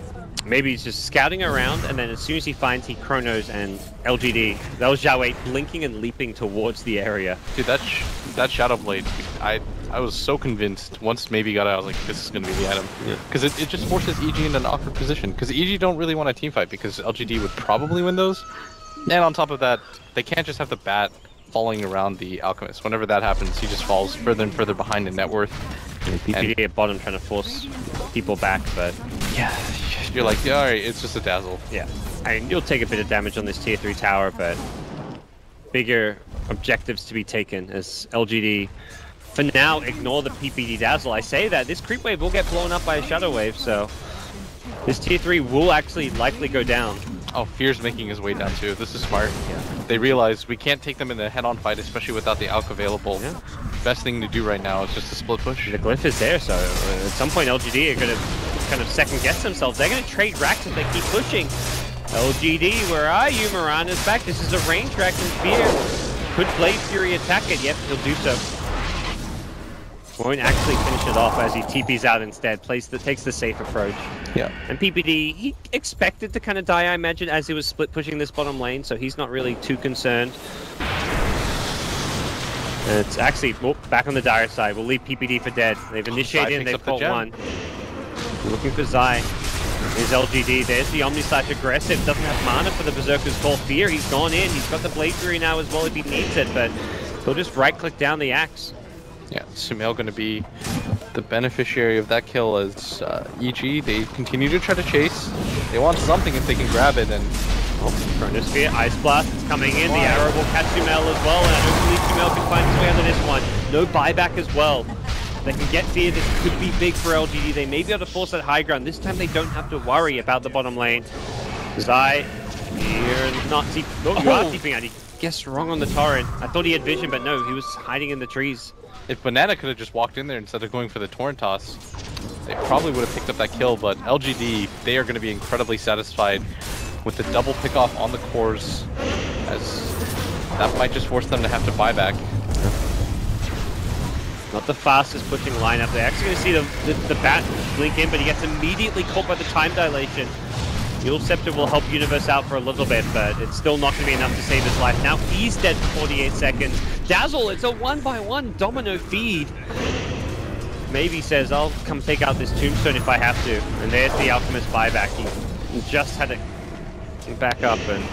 Maybe he's just scouting around, and then as soon as he finds Chronos and LGD, that was Zhao 8 blinking and leaping towards the area. Dude, that Shadow Blade, I was so convinced once maybe got out, I was like, this is going to be the item. Because it just forces EG in an awkward position. Because EG don't really want a team fight, because LGD would probably win those. And on top of that, they can't just have the bat following around the Alchemist. Whenever that happens, he just falls further and further behind in net worth. PPD at bottom trying to force people back, but... Yeah, you're like, yeah, alright, it's just a Dazzle. Yeah, I mean, you'll take a bit of damage on this tier 3 tower, but bigger objectives to be taken as LGD, for now, ignore the PPD Dazzle. I say that, this creep wave will get blown up by a Shadow Wave, so this tier 3 will actually likely go down. Oh, Fear's making his way down too. This is smart. Yeah. They realize we can't take them in a head-on fight, especially without the Alk available. Yeah. Best thing to do right now is just a split push. The glyph is there, so at some point LGD are going to kind of second-guess themselves. They're going to trade racks if they keep pushing. LGD, where are you? Mirana's back. This is a range rack and Fear. Could Blade Fury attack it? Yep, he'll do so. Won't actually finish it off as he TPs out instead. Takes the safe approach. Yeah. And PPD, he expected to kind of die, I imagine, as he was split pushing this bottom lane, so he's not really too concerned. And it's actually back on the Dire side. We'll leave PPD for dead. They've initiated and they've caught one. Looking for Zai. There's LGD. There's the Omni Slash aggressive. Doesn't have mana for the Berserker's Call. Fear, he's gone in. He's got the Blade Fury now as well if he needs it, but he'll just right-click down the axe. Yeah, Sumail going to be the beneficiary of that kill as EG, they continue to try to chase. They want something if they can grab it, and... Oh, Chronosphere, Ice Blast is coming in. The arrow will catch Sumail as well, and hopefully Sumail can find his way under this one. No buyback as well. They can get Fear. This could be big for LGD. They may be able to force that high ground. This time they don't have to worry about the bottom lane. Zai, here, not deep. Oh, you are deeping out. He guessed wrong on the torrent. I thought he had vision, but no, he was hiding in the trees. If Banana could have just walked in there instead of going for the torrent toss, they probably would have picked up that kill, but LGD, they are going to be incredibly satisfied with the double pickoff on the cores, as that might just force them to have to buy back. Not the fastest pushing lineup. They're actually going to see the bat blink in, but he gets immediately caught by the time dilation. Yule Scepter will help Universe out for a little bit, but it's still not going to be enough to save his life. Now he's dead for 48 seconds. Dazzle, it's a 1-by-1 domino feed. Maybe says, I'll come take out this Tombstone if I have to. And there's the Alchemist buyback. just had it back up and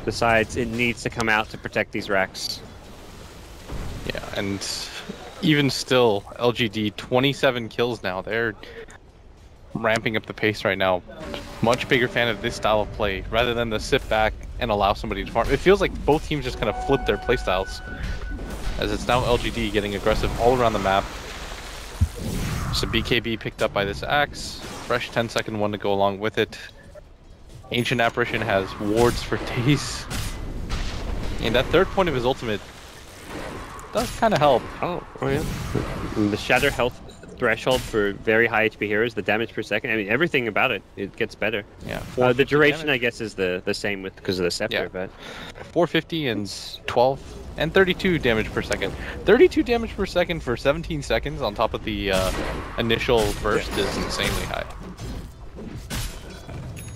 decides it needs to come out to protect these racks. Yeah, and even still, LGD 27 kills now. They're ramping up the pace right now. Much bigger fan of this style of play rather than the sit back and allow somebody to farm. It feels like both teams just kind of flip their play styles, as it's now LGD getting aggressive all around the map. So BKB picked up by this axe. Fresh 10-second one to go along with it. Ancient Apparition has wards for days. And that third point of his ultimate does kind of help. Oh yeah. The shatter health threshold for very high HP heroes, the damage per second, I mean everything about it, it gets better. Yeah. The duration damage, I guess, is the same with because of the scepter, yeah. But 450 and 12 and 32 damage per second. 32 damage per second for 17 seconds on top of the initial burst is insanely high.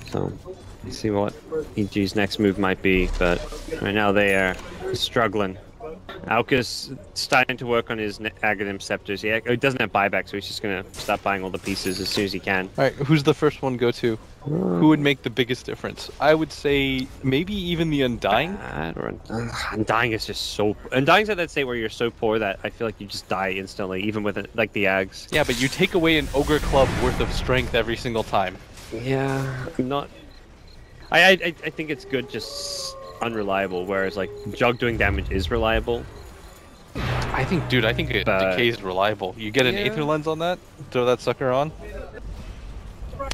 So, let's see what EG's next move might be, but right now they are struggling. Alka's starting to work on his Aghanim Scepters. He doesn't have buyback, so he's just going to start buying all the pieces as soon as he can. Alright, who's the first one go to? Who would make the biggest difference? I would say maybe even the Undying. Undying is just so... Undying's at that state where you're so poor that I feel like you just die instantly, even with like the Ags. Yeah, but you take away an Ogre Club worth of strength every single time. Yeah, not... I think it's good, just unreliable, whereas like Jug doing damage is reliable. I think Decay is reliable. You get an Aether Lens on that, throw that sucker on.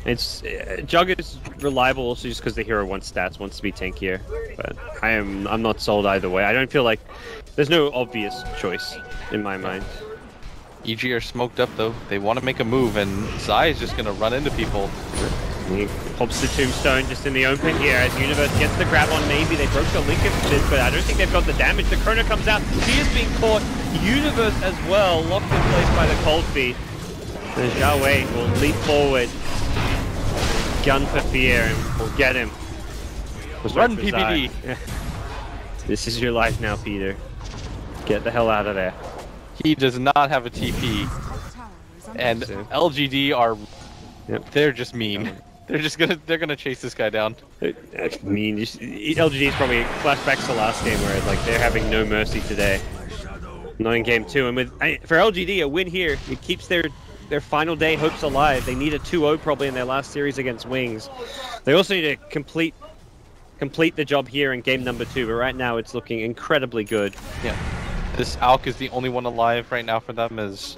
It's Jug is reliable also just because the hero wants stats, wants to be tankier. But I'm not sold either way. I don't feel like there's no obvious choice in my mind. EG are smoked up though. They want to make a move, and Zai is just gonna run into people. He pops the tombstone just in the open here as Universe gets the grab on. Maybe they broke the link a bit, but I don't think they've got the damage. The Chrono comes out. She is being caught. Universe as well, locked in place by the cold feet. And Zhao Wei will leap forward. Gun for fear, and we'll get him. Run, PPD. This is your life now, Peter. Get the hell out of there. He does not have a TP. And LGD are... Yep. They're just mean. They're gonna chase this guy down. Mean. LGD is probably flashbacks to last game where like they're having no mercy today. Not in game 2, and for LGD a win here, it keeps their final day hopes alive. They need a 2-0 probably in their last series against Wings. They also need to complete the job here in game number 2, but right now it's looking incredibly good. Yeah. This Alk is the only one alive right now for them, as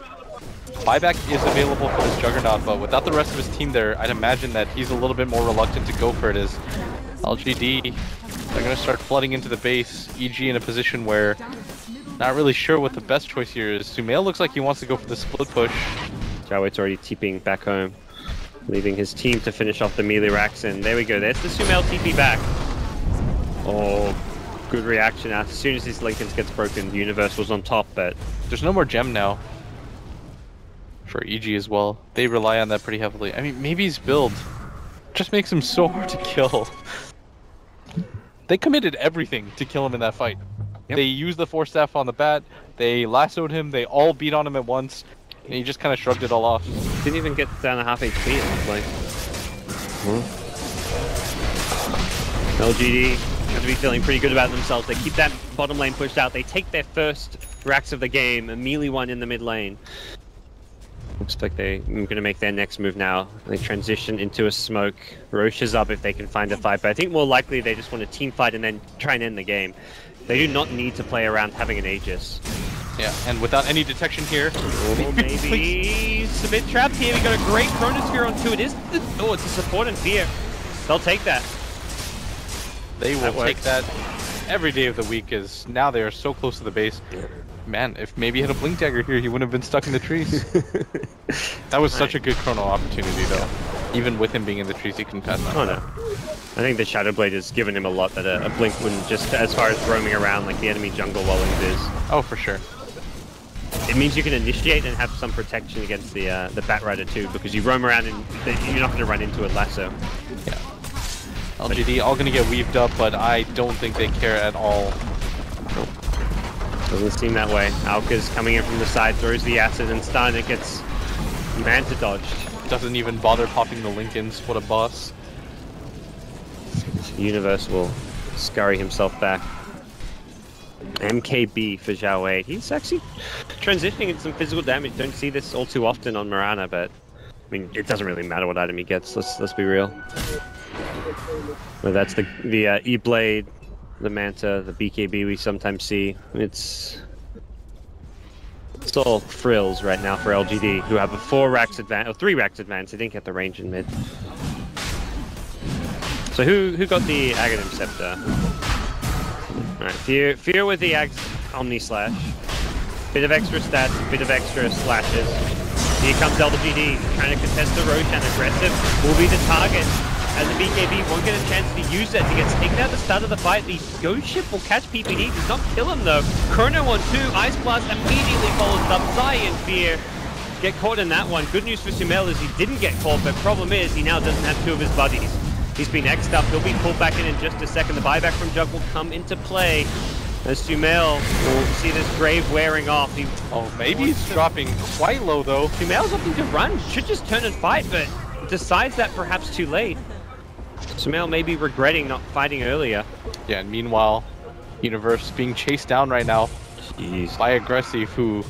buyback is available for this Juggernaut, but without the rest of his team there, I'd imagine that he's a little bit more reluctant to go for it, as LGD, they're going to start flooding into the base. EG in a position where not really sure what the best choice here is. Sumail looks like he wants to go for the split push. Jaweit's already TPing back home, leaving his team to finish off the melee racks, and there we go. There's the Sumail TP back. Oh, good reaction. As soon as this Lincoln gets broken, the Universe was on top, but there's no more gem now for EG as well. They rely on that pretty heavily. I mean, maybe his build just makes him so hard to kill. They committed everything to kill him in that fight. Yep. They used the Force Staff on the bat, they lassoed him, they all beat on him at once, and he just kind of shrugged it all off. Didn't even get down to half HP at this point. LGD going to be feeling pretty good about themselves. They keep that bottom lane pushed out. They take their first racks of the game, a melee one in the mid lane. Looks like they're going to make their next move now. They transition into a smoke. Roche is up if they can find a fight, but I think more likely they just want to team fight and then try and end the game. They do not need to play around having an Aegis. Yeah, and without any detection here. Oh, maybe it's a bit trapped here. We got a great Chronosphere on 2. It's a support and fear. They'll take that. They will take that every day of the week, as now they are so close to the base. Man, if maybe he had a Blink Dagger here, he wouldn't have been stuck in the trees. That was such a good Chrono opportunity, though. Even with him being in the trees, he couldn't pass that. Oh, no. I think the Shadow Blade has given him a lot that a Blink wouldn't, just as far as roaming around like the enemy jungle while he is. Oh, for sure. It means you can initiate and have some protection against the Batrider too, because you roam around and you're not going to run into a lasso. Yeah. LGD all going to get weaved up, but I don't think they care at all. Nope. Doesn't seem that way. Alka's coming in from the side, throws the acid, and Starnet gets Manta dodged. doesn't even bother popping the Lincolns. What a boss. Universe will scurry himself back. MKB for Zhao Wei. He's actually transitioning into some physical damage. Don't see this all too often on Mirana, but I mean, it doesn't really matter what item he gets. Let's be real. Well, that's the E-Blade, the Manta, the BKB we sometimes see. It's all frills right now for LGD, who have a 4 racks advance, or 3 racks advance. They didn't get the range in mid. So who got the Aghanim Scepter? Alright, Fear with the Omni Slash. Bit of extra stats, bit of extra slashes. Here comes LGD, trying to contest the Roshan. Aggressive will be the target. As the BKB won't get a chance to use that. He gets taken out at the start of the fight. The Ghost Ship will catch PPD, does not kill him though. Chrono on 2, Ice Blast immediately follows up. Zai and Fear get caught in that one. Good news for Sumail is he didn't get caught, but problem is he now doesn't have 2 of his buddies. He's been X'd up, he'll be pulled back in just a second. The buyback from Jug will come into play. As Sumail will see this Grave wearing off. Maybe he's dropping quite low though. Sumail's opting to run, should just turn and fight, but decides that perhaps too late. Sumail may be regretting not fighting earlier. Yeah, and meanwhile, Universe being chased down right now by Aggressive, who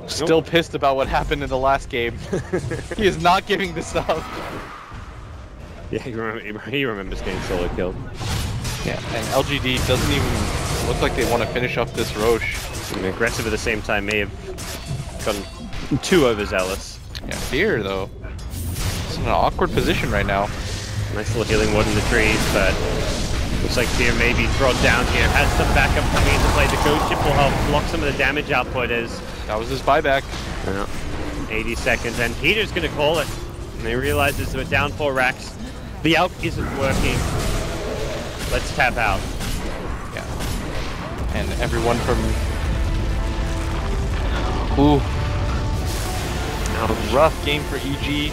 still pissed about what happened in the last game. He is not giving this up. Yeah, he remembers getting solo killed. Yeah, and LGD doesn't even look like they want to finish off this Roche. And Aggressive at the same time may have gotten too overzealous. Yeah, Fear though. It's in an awkward position right now. Nice little healing ward in the trees, but looks like Fear may be brought down here. Has some backup coming into play. The Ghost Ship will help block some of the damage output as... That was his buyback. Yeah. 80 seconds, and Peter's gonna call it. And they realize this is down 4 racks. The ALK isn't working. Let's tap out. Yeah. And everyone from... Ooh. A rough game for EG.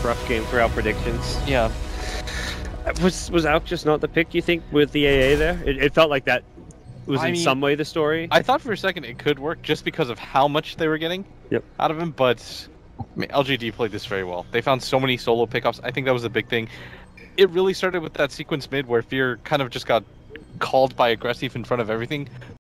Rough game for our predictions. Yeah. Was ALK just not the pick, you think, with the AA there? It felt like that was in some way the story. I thought for a second it could work just because of how much they were getting out of him, but I mean, LGD played this very well. They found so many solo pickups. I think that was a big thing. It really started with that sequence mid where Fear kind of just got called by Aggressive in front of everything.